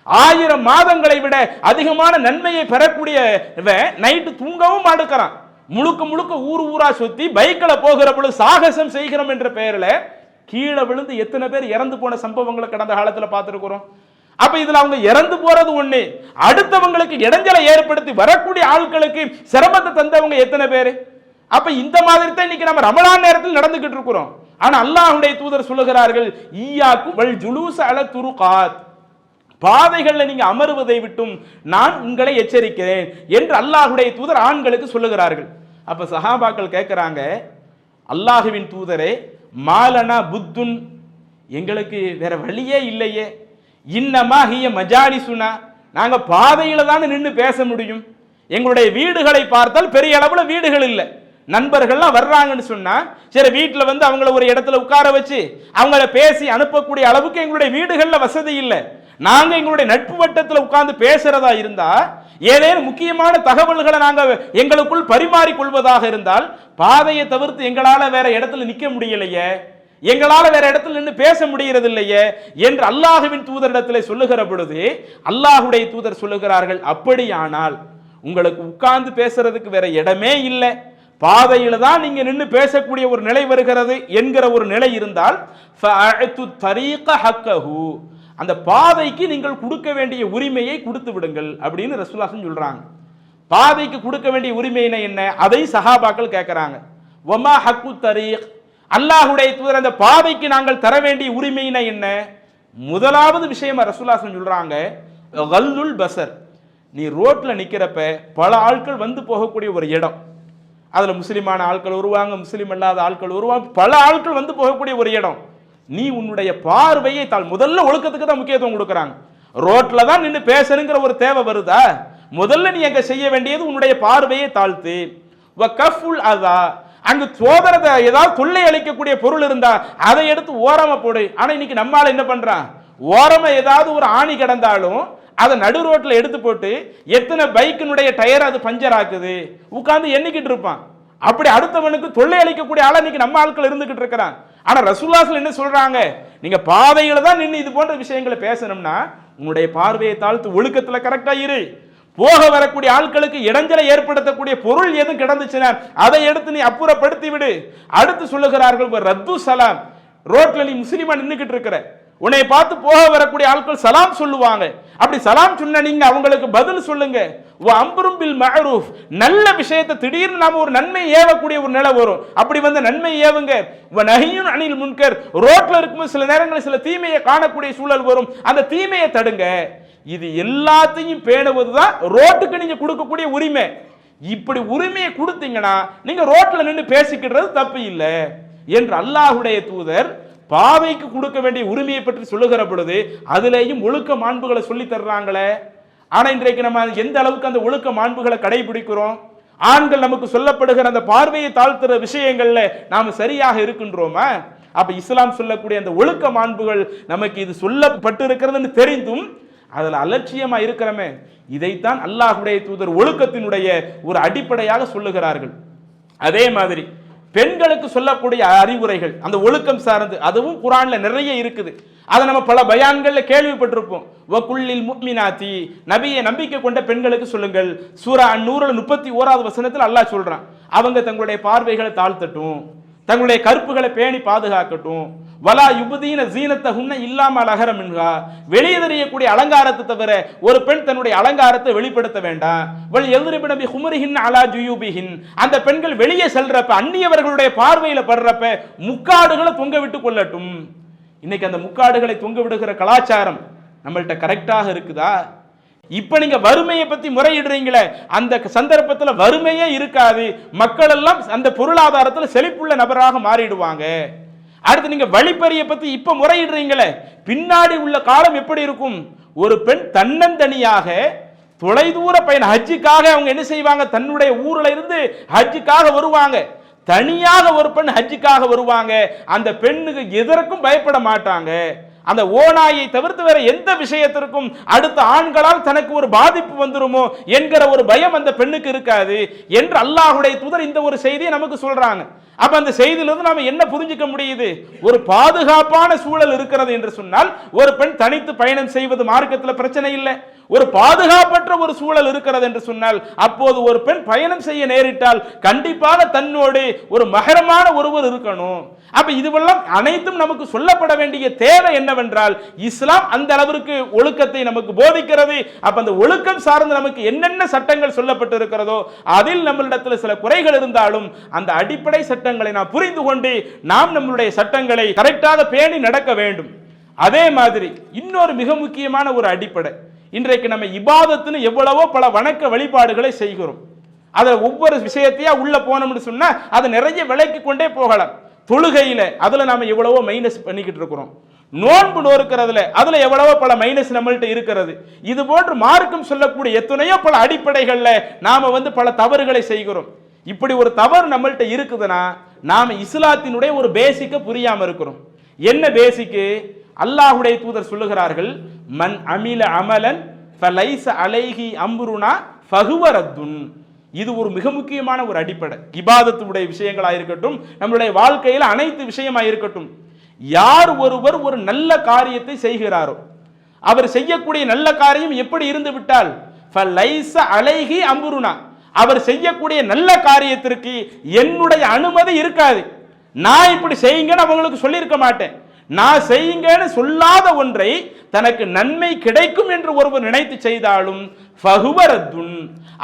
1000 மாதங்களை விட அதிகமான நன்மையை பெறக்கூடியவன் நைட்டு தூங்கவும் மாடுக்கிறான். முழுக்க முழுக்க ஊர் ஊரா சுத்தி பைக்ல போகிற பொழுது சாகசம் செய்கிறோம் என்ற பெயர்ல கீழே விழுந்து எத்தனை பேர் இறந்து போன சம்பவங்களை கடந்த காலத்துல பார்த்திருக்கிறோம். அப்ப இதுல அவங்க இறந்து போறது ஒண்ணு, அடுத்தவங்களுக்கு இடைஞ்சலை ஏற்படுத்தி வரக்கூடிய ஆட்களுக்கு சிரமத்தை தந்தவங்க எத்தனை பேரு. அப்ப இந்த மாதிரி தான் இன்னைக்கு நம்ம ரமலான் நேரத்தில் நடந்துகிட்டு இருக்கிறோம். ஆனா அல்லாஹ்வுடைய தூதர் சொல்லுகிறார்கள், ஈயாக்கும் வல் ஜுலூஸ அல துருகாத், பாதைகள்ல நீங்க அமருவதை விட்டும் நான் உங்களை எச்சரிக்கிறேன் என்று அல்லாஹ்வுடைய தூதர் ஆண்களுக்கு சொல்லுகிறார்கள். அப்ப சஹாபாக்கள் கேட்கிறாங்க, அல்லாஹுவின் தூதரே, மாலனா புத்துன், எங்களுக்கு வேற வழியே இல்லையே, இன்னமா ஹிய மஜாலிசுனா, நாங்க பாதையில தான் நின்று பேச முடியும், எங்களுடைய வீடுகளை பார்த்தால் பெரிய அளவுல வீடுகள் இல்லை, நண்பர்கள்லாம் வர்றாங்கன்னு சொன்னா சரி வீட்டுல வந்து அவங்கள ஒரு இடத்துல உட்கார வச்சு அவங்கள பேசி அனுப்பக்கூடிய அளவுக்கு எங்களுடைய வீடுகள்ல வசதி இல்லை. நாங்க எங்களுடைய நட்பு வட்டத்தில் உட்கார்ந்து பேசுறதா இருந்தா, ஏதேனும் முக்கியமான தகவல்களை நாங்க எங்களுக்குள் பரிமாறிக் கொள்வதாக இருந்தால் பாதையை தவிர்த்து எங்களால வேற இடத்துல நிக்க முடியலையே, எங்களால வேற இடத்துல நின்று பேச முடிகிறது இல்லையே என்று அல்லாஹுவின் தூதரிடத்தில் சொல்லுகிற பொழுது அல்லாஹுடைய தூதர் சொல்லுகிறார்கள், அப்படியானால் உங்களுக்கு உட்கார்ந்து பேசுறதுக்கு வேற இடமே இல்லை, பாதையில தான் நீங்க நின்று பேசக்கூடிய ஒரு நிலை வருகிறது என்கிற ஒரு நிலை இருந்தால் அந்த பாதைக்கு நீங்கள் கொடுக்க வேண்டிய உரிமையை கொடுத்து விடுங்கள் அப்படின்னு ரசூலுல்லாஹ் சொல்றாங்க. பாதைக்கு கொடுக்க வேண்டிய உரிமை என்ன, அதை சஹாபாக்கள் கேட்கிறாங்க. வமா ஹக்கு தரீக், அல்லாஹ்வுடைய தூதர் அந்த பாதைக்கு நாங்கள் தர வேண்டிய உரிமைனா என்ன? முதலாவது விஷயம் ரசூலுல்லாஹ் சொல்றாங்க, கல்லுல் பஸர், நீ ரோட்ல நிக்கிறப்ப பல ஆட்கள் வந்து போகக்கூடிய ஒரு இடம், அதுல முஸ்லிமான ஆட்கள் வருவாங்க, முஸ்லிம் அல்லாத ஆட்கள் வருவாங்க, பல ஆட்கள் வந்து போகக்கூடிய ஒரு இடம், நீ உன்னுடைய பார்வையை முதல்ல ஒழுக்கத்துக்கு தான் முக்கியத்துவம் கொடுக்கறாங்க. ரோட்ல தான் நின்று பேசணுங்கிற ஒரு தேவை வருதா, முதல்ல நீ அங்க செய்ய வேண்டியது உன்னுடைய பார்வையை தாழ்த்து. வகஃபுல் அதா, அங்கு சோதரத்தை ஏதாவது தொல்லை அளிக்கக்கூடிய பொருள் இருந்தா அதை எடுத்து ஓரமா போடு. ஆனா இன்னைக்கு நம்மால என்ன பண்றான், ஓரமா ஏதாவது ஒரு ஆணி கிடந்தாலும் அதை நடு ரோட்ல எடுத்து போட்டு எத்தனை பைக்கினுடைய டயர் அது பஞ்சர் ஆக்குது உட்கார்ந்து எண்ணிக்கிட்டு இருப்பான். அப்படி அடுத்தவனுக்கு தொல்லை அளிக்கக்கூடிய ஆள இன்னைக்கு நம்ம ஆட்கள் இருந்துகிட்டு இருக்கிறான். ஆனா ரசூலுல்லாஹ் என்ன சொல்றாங்க, நீங்க பாதையில தான் நின்று இது போன்ற விஷயங்களை பேசணும்னா உன்னுடைய பார்வையை தாழ்த்து ஒழுக்கத்துல கரெக்டா இரு. போக வரக்கூடிய ஆட்களுக்கு இடைஞ்சலை ஏற்படுத்தக்கூடிய பொருள் எதுவும் கிடந்துச்சுன்னா அதை எடுத்து நீ அப்புறப்படுத்தி விடு. அடுத்து சொல்லுகிறார்கள், ரத்து சலாம், ரோட்ல நீ முஸ்லிமா நின்றுகிட்டு இருக்கிற, உன்னை பார்த்து போக வரக்கூடிய ஆட்கள் சலாம் சொல்லுவாங்க, அப்படி சலாம் சொன்ன நீங்க அவங்களுக்கு பதில் சொல்லுங்க. அம்ரும் பில் மஅரூஃப், நல்ல விஷயத்தை திடீர்னு நாம ஒரு நன்மை ஏவக்கூடிய ஒரு நிலை வரும், அப்படி வந்து நன்மை ஏவுங்க. நஹியுன் அனில் முன்கர், ரோட்ல இருக்கும்போது சில நேரங்களில் சில தீமையை காணக்கூடிய சூழல் வரும், அந்த தீமையை தடுங்க. இது எல்லாத்தையும் பேணுவதுதான் ரோட்டுக்கு நீங்க கொடுக்கக்கூடிய உரிமை. இப்படி உரிமையை கொடுத்தீங்கன்னா நீங்க ரோட்ல நின்று பேசிக்கிறது தப்பு இல்லை என்று அல்லாஹ்வுடைய தூதர் பாதைக்கு கொடுக்க வேண்டிய உரிமையை பற்றி சொல்லுகிற பொழுது அதிலேயும் ஒழுக்க மாண்புகளை சொல்லி தர்றாங்களே. ஆனா இன்றைக்கு நம்ம எந்த அளவுக்கு அந்த ஒழுக்க மாண்புகளை கடைபிடிக்கிறோம், ஆண்கள் நமக்கு சொல்லப்படுகிற அந்த பார்வையை தாழ்த்துற விஷயங்கள்ல நாம சரியாக இருக்கின்றோமா? அப்ப இஸ்லாம் சொல்லக்கூடிய அந்த ஒழுக்க மாண்புகள் நமக்கு இது சொல்லப்பட்டு இருக்கிறதுன்னு தெரிந்தும் அதுல அலட்சியமா இருக்கிறமே, இதைத்தான் அல்லாஹ்வுடைய தூதர் ஒழுக்கத்தினுடைய ஒரு அடிப்படையாக சொல்லுகிறார்கள். அதே மாதிரி பெண்களுக்கு சொல்லக்கூடிய அறிவுரைகள் அந்த ஒழுக்கம் சார்ந்து அதுவும் குர்ஆன்ல நிறைய இருக்குது. அதை நம்ம பல பயான்கள்ல கேள்விப்பட்டிருப்போம். வகுல்லில் முஃமினாத்தி, நபியை நம்பிக்கை கொண்ட பெண்களுக்கு சொல்லுங்கள். சூரா அன்-நூர்ல 31வது வசனத்தில் அல்லாஹ் சொல்றான், அவங்க தங்களுடைய பார்வைகளை தாழ்த்தட்டும், தங்களுடைய கற்புகளை பேணி பாதுகாக்கட்டும். வலா யுபதீன ஜீனத்தஹுன்ன இல்லாம அலஹர மின்ஹா, வெளியே தெரியக்கூடிய அலங்காரத்தை தவிர ஒரு பெண் தன்னுடைய அலங்காரத்தை வெளிப்படுத்த வேண்டாம். வல் யல்ரிபன பிஹுமரிஹின் அலா ஜுயூபிஹின், அந்த பெண்கள் வெளியே செல்றப்ப அந்நியவர்களுடைய பார்வையில படுறப்ப முக்காடுகளை தொங்க விட்டு கொள்ளட்டும். இன்னைக்கு அந்த முக்காடுகளை தொங்க விடுகிற கலாச்சாரம் நம்மள்ட்ட கரெக்டாக இருக்குதா? இப்ப நீங்க வறுமையை பத்தி முறையிடுறீங்களே, அந்த சந்தர்ப்பத்தில் வறுமையே இருக்காது, மக்கள் எல்லாம் அந்த பொருளாதாரத்தில் செழிப்புள்ள நபராக மாறிடுவாங்க. அடுத்து நீங்க வழிப்பறியை பத்தி இப்ப முறையிடுறீங்களே, பின்னாடி உள்ள காலம் எப்படி இருக்கும்? ஒரு பெண் தன்னந்தனியாக தொலைதூர பயணம் ஹஜ்ஜுக்காக அவங்க என்ன செய்வாங்க, தன்னுடைய ஊர்ல இருந்து ஹஜ்ஜுக்காக வருவாங்க, தனியாக ஒரு பெண் ஹஜ்ஜுக்காக வருவாங்க, அந்த பெண்ணுக்கு எதற்கும் பயப்பட மாட்டாங்க. அந்த ஓநாயை தவிர்த்து வேற எந்த விஷயத்திற்கும் அடுத்த ஆண்களால் தனக்கு ஒரு பாதிப்பு வந்துருமோ என்கிற ஒரு பயம் அந்த பெண்ணுக்கு இருக்காது என்று அல்லாஹ்வுடைய தூதர் இந்த ஒரு செய்தியை நமக்கு சொல்றாங்க. அப்ப அந்த செய்தியிலிருந்து நாம என்ன புரிஞ்சுக்க முடியுது? ஒரு பாதுகாப்பான சூழல் இருக்கிறது என்று சொன்னால் ஒரு பெண் தனித்து பயணம் செய்வது மார்க்கத்தில் பிரச்சனை இல்லை. ஒரு பாதுகாப்பற்ற ஒரு சூழல் இருக்கிறது என்று சொன்னால் அப்போது ஒரு பெண் பயணம் செய்ய நேரிட்டால் கண்டிப்பாக தன்னோடு ஒரு மஹரமான ஒருவர் இருக்கணும். அப்ப இதுவெல்லாம் அனைத்தும் நமக்கு சொல்லப்பட வேண்டிய தேவை என்னவென்றால் இஸ்லாம் அந்த அளவிற்கு ஒழுக்கத்தை நமக்கு போதிக்கிறது. அப்ப அந்த ஒழுக்கம் சார்ந்து நமக்கு என்னென்ன சட்டங்கள் சொல்லப்பட்டு இருக்கிறதோ அதில் நம்மளிடத்தில் சில குறைகள் இருந்தாலும் அந்த அடிப்படை சட்டங்களை நாம் புரிந்து கொண்டு நாம் நம்மளுடைய சட்டங்களை கரெக்டாக பேணி நடக்க வேண்டும். அதே மாதிரி இன்னொரு மிக முக்கியமான ஒரு அடிப்படை, இன்றைக்கு நம்ம இபாதத்துன்னு எவ்வளவோ பல வணக்க வழிபாடுகளை செய்கிறோம். அதை ஒவ்வொரு விஷயத்தையா உள்ள போனோம்னு சொன்னா அதை நிறைய விலைக்கு கொண்டே போகலாம். தொழுகையில அதுல நாம எவ்வளவோ மைனஸ் பண்ணிக்கிட்டு இருக்கிறோம். நோன்பு நோக்கிறதுல அதுல எவ்வளவோ பல மைனஸ் நம்மள்ட்ட இருக்கிறது. இது போன்று மார்க்கம் சொல்லக்கூடிய எத்தனையோ பல அடிப்படைகள்ல நாம பல தவறுகளை செய்கிறோம். இப்படி ஒரு தவறு நம்மள்ட்ட இருக்குதுன்னா நாம இஸ்லாத்தினுடைய ஒரு பேசிக்க புரியாம இருக்கிறோம். என்ன பேசிக்கு? அல்லாஹ்வுடைய தூதர் சொல்லுகிறார்கள், மன் அமில அமலன் ஃபலைஸ அலைஹி அம்ருனா ஃபஹுவ ரத்துன். இது ஒரு மிக முக்கியமான ஒரு அடிப்படை. இபாதத்துடைய விஷயங்களா இருக்கட்டும், நம்மளுடைய வாழ்க்கையில் அனைத்து விஷயமா இருக்கட்டும், யார் ஒருவர் ஒரு நல்ல காரியத்தை செய்கிறாரோ அவர் செய்யக்கூடிய நல்ல காரியம் எப்படி இருந்து விட்டால் ஃபலைஸ அலைஹி அம்ருனா, அவர் செய்யக்கூடிய நல்ல காரியத்திற்கு என்னுடைய அனுமதி இருக்காது. நான் இப்படி செய்யுங்கன்னு அவங்களுக்கு சொல்லியிருக்க மாட்டேன். நான் செய்யுங்கன்னு சொல்லாத ஒன்றை தனக்கு நன்மை கிடைக்கும் என்று ஒருவர் நினைத்து செய்தாலும் ஃபஹுவரத்துன்,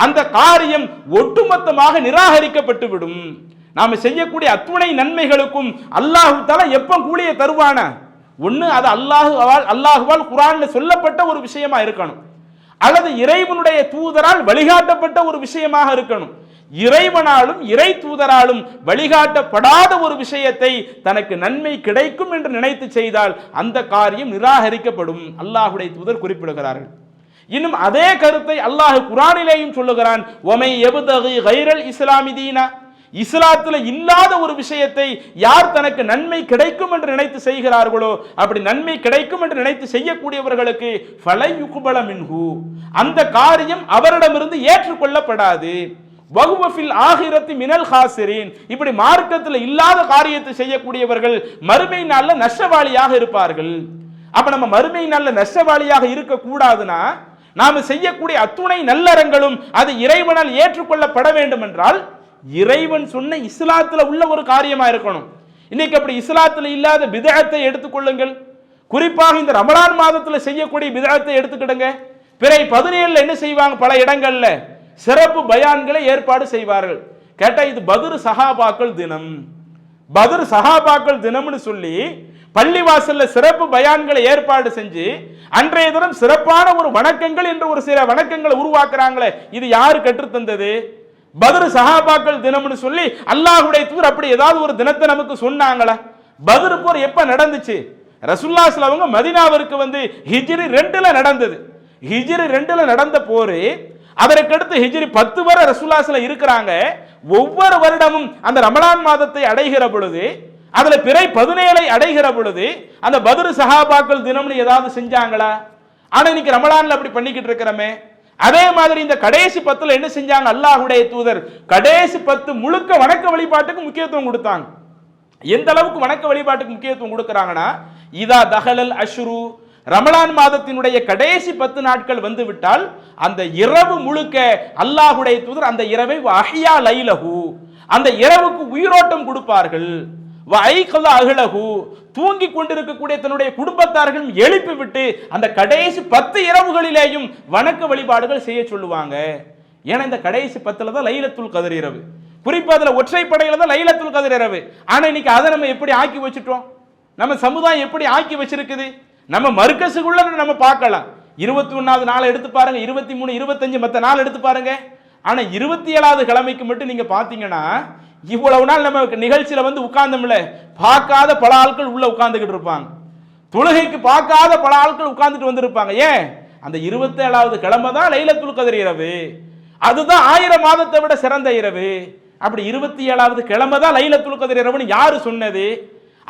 அந்த காரியம் ஒட்டுமொத்தமாக நிராகரிக்கப்பட்டு விடும். நாம செய்யக்கூடிய அத்துணை நன்மைகளுக்கும் அல்லாஹ் தஆலா எப்ப கூலியை தருவானா? ஒண்ணு அது அல்லாஹ்வால் குர்ஆன்ல சொல்லப்பட்ட ஒரு விஷயமா இருக்கணும், அல்லது இறைவனுடைய தூதரால் வழிகாட்டப்பட்ட ஒரு விஷயமாக இருக்கணும். இறைவனாலும் இறை தூதராலும் வழிகாட்டப்படாத ஒரு விஷயத்தை தனக்கு நன்மை கிடைக்கும் என்று நினைத்து செய்தால் அந்த காரியம் நிராகரிக்கப்படும். அல்லாஹ்வுடைய தூதர் குறிப்பிடுகிறார்கள். இன்னும் அதே கருத்தை அல்லாஹ் குர்ஆனிலேயும் சொல்லுகிறான், ஒமை யப்தகி கைரல் இஸ்லாமி தீனா, இஸ்லாத்தில் இல்லாத ஒரு விஷயத்தை யார் தனக்கு நன்மை கிடைக்கும் என்று நினைத்து செய்கிறார்களோ அப்படி நன்மை கிடைக்கும் என்று நினைத்து செய்யக்கூடியவர்களுக்கு ஃபலை யுக்பல மின்ஹு, அந்த காரியம் அவரிடமிருந்து ஏற்றுக்கொள்ளப்படாது. வஹுவஃபில் ஆகிரத்தி மினல் ஹாசிரின், இப்படி மார்க்கத்தில் இல்லாத காரியத்தை செய்யக்கூடியவர்கள் மறுமை நாள்ல நஷ்டவாளியாக இருப்பார்கள். அப்ப நம்ம மறுமை நாள்ல நஷ்டவாளியாக இருக்க கூடாதுன்னா நாம செய்யக்கூடிய அத்துணை நல்லறங்களும் அது இறைவனால் ஏற்றுக்கொள்ளப்பட வேண்டும் என்றால் இறைவன் சொன்ன இஸ்லாத்துல உள்ள ஒரு காரியமா இருக்கணும். இன்னைக்கு அப்படி இஸ்லாத்துல இல்லாத பிதஅத்தை எடுத்துக்கொள்ளுங்கள். குறிப்பாக இந்த ரமலான் மாதத்துல செய்யக்கூடிய பிதஅத்தை எடுத்துக்கிடுங்க. பிறை 17 என்ன செய்வாங்க? பல இடங்கள்ல சிறப்பு பயான்களை ஏற்பாடு செய்வார்கள். கேட்டா இது பத்ர் சஹாபாக்கள் தினம், பத்ர் சஹாபாக்கள் தினம்னு சொல்லி பள்ளிவாசல்ல சிறப்பு பயான்களை ஏற்பாடு செஞ்சு அன்றைய தினம் சிறப்பான ஒரு வணக்கங்கள் என்று ஒரு சில வணக்கங்களை உருவாக்குறாங்களே, இது யாரு கற்றுத்தந்தது? பத்ர் சஹாபாக்கள் தினம்னு சொல்லி அல்லாஹ்வுடைய தூதர் அப்படி ஏதாவது ஒரு தினத்தை நமக்கு சொன்னாங்களா? பத்ர் போர் எப்ப நடந்துச்சு? ரசூலுல்லாஹி ஸல்லல்லாஹு அலைஹி வஸல்லம் மதீனாவிற்கு ஹிஜ்ரி 2ல நடந்தது. ஹிஜ்ரி 2ல நடந்த போரு, அதற்கடுத்து ஹிஜ்ரி 10 வரை ரசூலுல்லாஹி ஸல்லல்லாஹு அலைஹி வஸல்லம் இருக்கிறாங்க. ஒவ்வொரு வருடமும் அந்த ரமலான் மாதத்தை அடைகிற பொழுது, அதுல பிறை 17 அடைகிற பொழுது அந்த பத்ர் சஹாபாக்கள் தினம்னு ஏதாவது செஞ்சாங்களா? ஆனா இன்னைக்கு ரமலான்ல அப்படி பண்ணிக்கிட்டு இருக்கிறோமே. அதே மாதிரி இந்த கடைசி 10ல என்ன செஞ்சாங்க? அல்லாஹ்வுடைய தூதர் கடைசி 10 முழுக்க வணக்க வழிபாட்டுக்கு முக்கியத்துவம் கொடுத்தாங்க. எந்த அளவுக்கு வணக்க வழிபாட்டுக்கு முக்கியத்துவம் கொடுக்கறாங்கன்னா, இதா தஹலல் அஷ்ரு, ரமலான் மாதத்தினுடைய கடைசி 10 நாட்கள் வந்து விட்டால் அந்த இரவு முழுக்க அல்லாஹ்வுடைய தூதர் அந்த இரவை வஹியா லைலஹு, அந்த இரவுக்கு உயிரோட்டம் கொடுப்பார்கள். வஐகல அஹ்லஹு, தூங்கி கொண்டிருக்கக்கூடிய தன்னுடைய குடும்பத்தார்கள் எழுப்பி விட்டு அந்த கடைசி 10 இரவுகளிலேயும் வணக்க வழிபாடுகள் செய்ய சொல்லுவாங்க. ஏன்னா இந்த கடைசி 10ல தான் லைலத்துல் கத்ர் இரவு, குறிப்பா அதுல ஒற்றைப்படையில தான் லைலத்துல் கத்ர் இரவு. ஆனா இன்னைக்கு அதை நம்ம எப்படி ஆக்கி வச்சுட்டோம்? நம்ம சமுதாயம் எப்படி ஆக்கி வச்சிருக்குது? நம்ம மர்கஸுக்குள்ள நம்ம பார்க்கலாம். 21வது நாள் எடுத்து பாருங்க, 23, 25 மற்ற நாள் எடுத்து பாருங்க. ஆனா 27வது கிழமைக்கு மட்டும் நீங்க பாத்தீங்கன்னா இவ்வளவு நாள் நம்ம நிகழ்ச்சியில உட்கார்ந்தோம்ல, பார்க்காத பல ஆட்கள் உள்ள உட்கார்ந்துகிட்டு இருப்பாங்க. தொழுகைக்கு பார்க்காத பல ஆட்கள் உட்கார்ந்துட்டு வந்திருப்பாங்க. ஏன்? அந்த 27வது கிழமை தான் லைலத்துல் கத்ர் இரவு. அதுதான் 1000 மாதத்தை விட சிறந்த இரவு. அப்படி 27வது கிழமை தான் லைலத்துல் கத்ர் இரவுன்னு யாரு சொன்னது?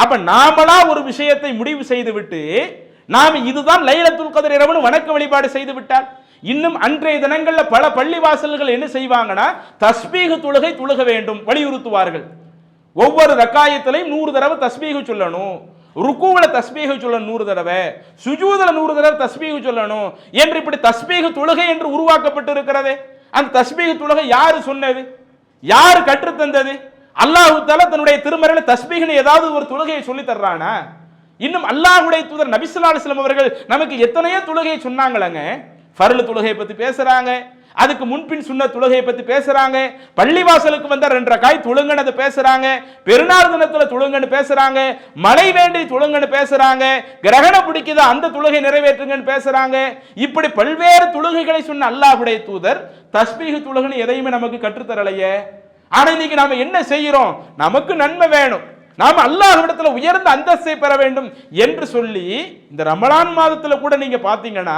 அப்ப நாமளா ஒரு விஷயத்தை முடிவு செய்து விட்டு நாம இதுதான் லைலத்துல் கத்ர் இரவுன்னு வணக்க வழிபாடு செய்து விட்டால், இன்னும் அன்றைய தினங்கள்ல பல பள்ளிவாசல்கள் என்ன செய்வாங்கன்னா தஸ்பீஹ் தொழுகை தொழுக வேண்டும் வலியுறுத்துவார்கள். ஒவ்வொரு ரக்காயத்திலையும் 100 தடவை தஸ்பீஹ் சொல்லணும், ருக்குவுல தஸ்பீஹ் சொல்லணும் 100 தடவை, சுஜூதுல 100 தடவை தஸ்பீஹ் சொல்லணும் என்று இப்படி தஸ்பீஹ் தொழுகை என்று உருவாக்கப்பட்டு இருக்கிறதே. அந்த தஸ்பீஹ் தொழுகை யாரு சொன்னது? யாரு கற்று தந்தது? அல்லாஹ் தஆலா தன்னுடைய திருமறையில தஸ்பீஹ்னு ஏதாவது ஒரு தொழுகையை சொல்லி தர்றானா? இன்னும் அல்லாஹ்வுடைய தூதர் நபி ஸல்லல்லாஹு அலைஹி வஸல்லம் அவர்கள் நமக்கு எத்தனையோ தொழுகையை சொன்னாங்களங்க. ஃபர்லு தொழுகையை பத்தி பேசுறாங்க, அதுக்கு முன்பின் சுன்னத் தொழுகையை பத்தி பேசுறாங்க, பள்ளிவாசலுக்கு வந்த 2 ரக்காய் தொழுங்கன்னு பேசுறாங்க, பெருநாள் தினத்துல தொழுங்கன்னு பேசுறாங்க, மழை வேண்டி தொழுங்கன்னு பேசுறாங்க, கிரகணம் பிடிக்குதா அந்த தொழுகை நிறைவேற்றுங்கன்னு பேசுறாங்க. இப்படி பல்வேறு தொழுகைகளை சொன்ன அல்லாஹ்வுடைய தூதர் தஸ்பீஹ் தொழுகைன்னு எதையுமே நமக்கு கற்றுத்தரலையே. ஆனா இன்னைக்கு நாம என்ன செய்யறோம்? நமக்கு நன்மை வேணும், நாம அல்லாஹ்விடத்துல உயர்ந்த அந்தஸ்தை பெற வேண்டும் என்று சொல்லி இந்த ரமலான் மாதத்துல கூட நீங்க பாத்தீங்கன்னா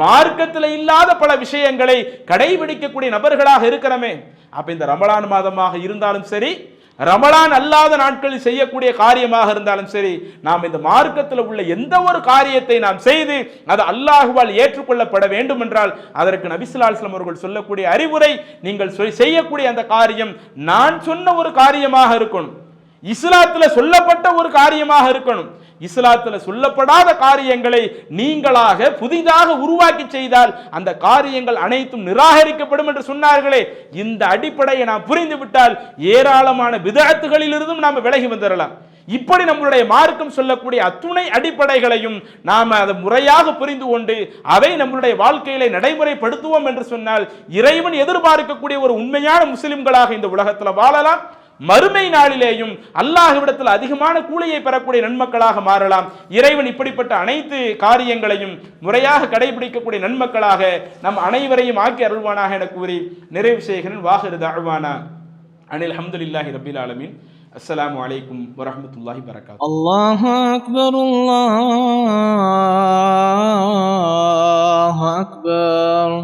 மார்க்கத்துல இல்லாத பல விஷயங்களை கடைபிடிக்கக்கூடிய நபர்களாக இருக்கிறோமே. அப்ப இந்த ரமலான் மாதமாக இருந்தாலும் சரி, ரமலான் அல்லாத நாட்களில் செய்யக்கூடிய காரியமாக இருந்தாலும் சரி, நாம் இந்த மார்க்கத்தில் உள்ள எந்த ஒரு காரியத்தை நாம் செய்து அது அல்லாஹ்வால் ஏற்றுக்கொள்ளப்பட வேண்டும் என்றால் அதற்கு நபி ஸல்லல்லாஹு அலைஹி வஸல்லம் அவர்கள் சொல்லக்கூடிய அறிவுரை, நீங்கள் செய்யக்கூடிய அந்த காரியம் நான் சொன்ன ஒரு காரியமாக இருக்கணும், இஸ்லாத்துல சொல்லப்பட்ட ஒரு காரியமாக இருக்கணும். இஸ்லாத்துல சொல்லப்படாத காரியங்களை நீங்களாக புதிதாக உருவாக்கி செய்தால் அந்த காரியங்கள் அனைத்தும் நிராகரிக்கப்படும் என்று சொன்னார்களே. இந்த அடிப்படையை நாம் புரிந்து விட்டால் ஏராளமான பிதஅத்துகளில் இருந்தும் நாம் விலகி வந்துடலாம். இப்படி நம்மளுடைய மார்க்கம் சொல்லக்கூடிய அத்துணை அடிப்படைகளையும் நாம் அதை முறையாக புரிந்து கொண்டு அவை நம்மளுடைய வாழ்க்கையில நடைமுறைப்படுத்துவோம் என்று சொன்னால் இறைவன் எதிர்பார்க்கக்கூடிய ஒரு உண்மையான முஸ்லிம்களாக இந்த உலகத்தில் வாழலாம். மறுமை நாளிலேயும் அல்லாஹ்விடத்தில் அதிகமான கூலியை பெறக்கூடிய நன்மக்களாக மாறலாம். இறைவன் இப்படிப்பட்ட அனைத்து காரியங்களையும் முறையாக கடைபிடிக்கக்கூடிய நன்மக்களாக நம் அனைவரையும் ஆக்கி அருள்வானாக என கூறி நிறைவு செய்கிறேன். வாஹிரு தஅவானா அனில் ஹம்துலில்லாஹி ரப்பில் ஆலமீன். அஸ்ஸலாமு அலைக்கும் வரஹ்மத்துல்லாஹி வபரகாத்துஹு. அல்லாஹு அக்பர், அல்லாஹு அக்பர்.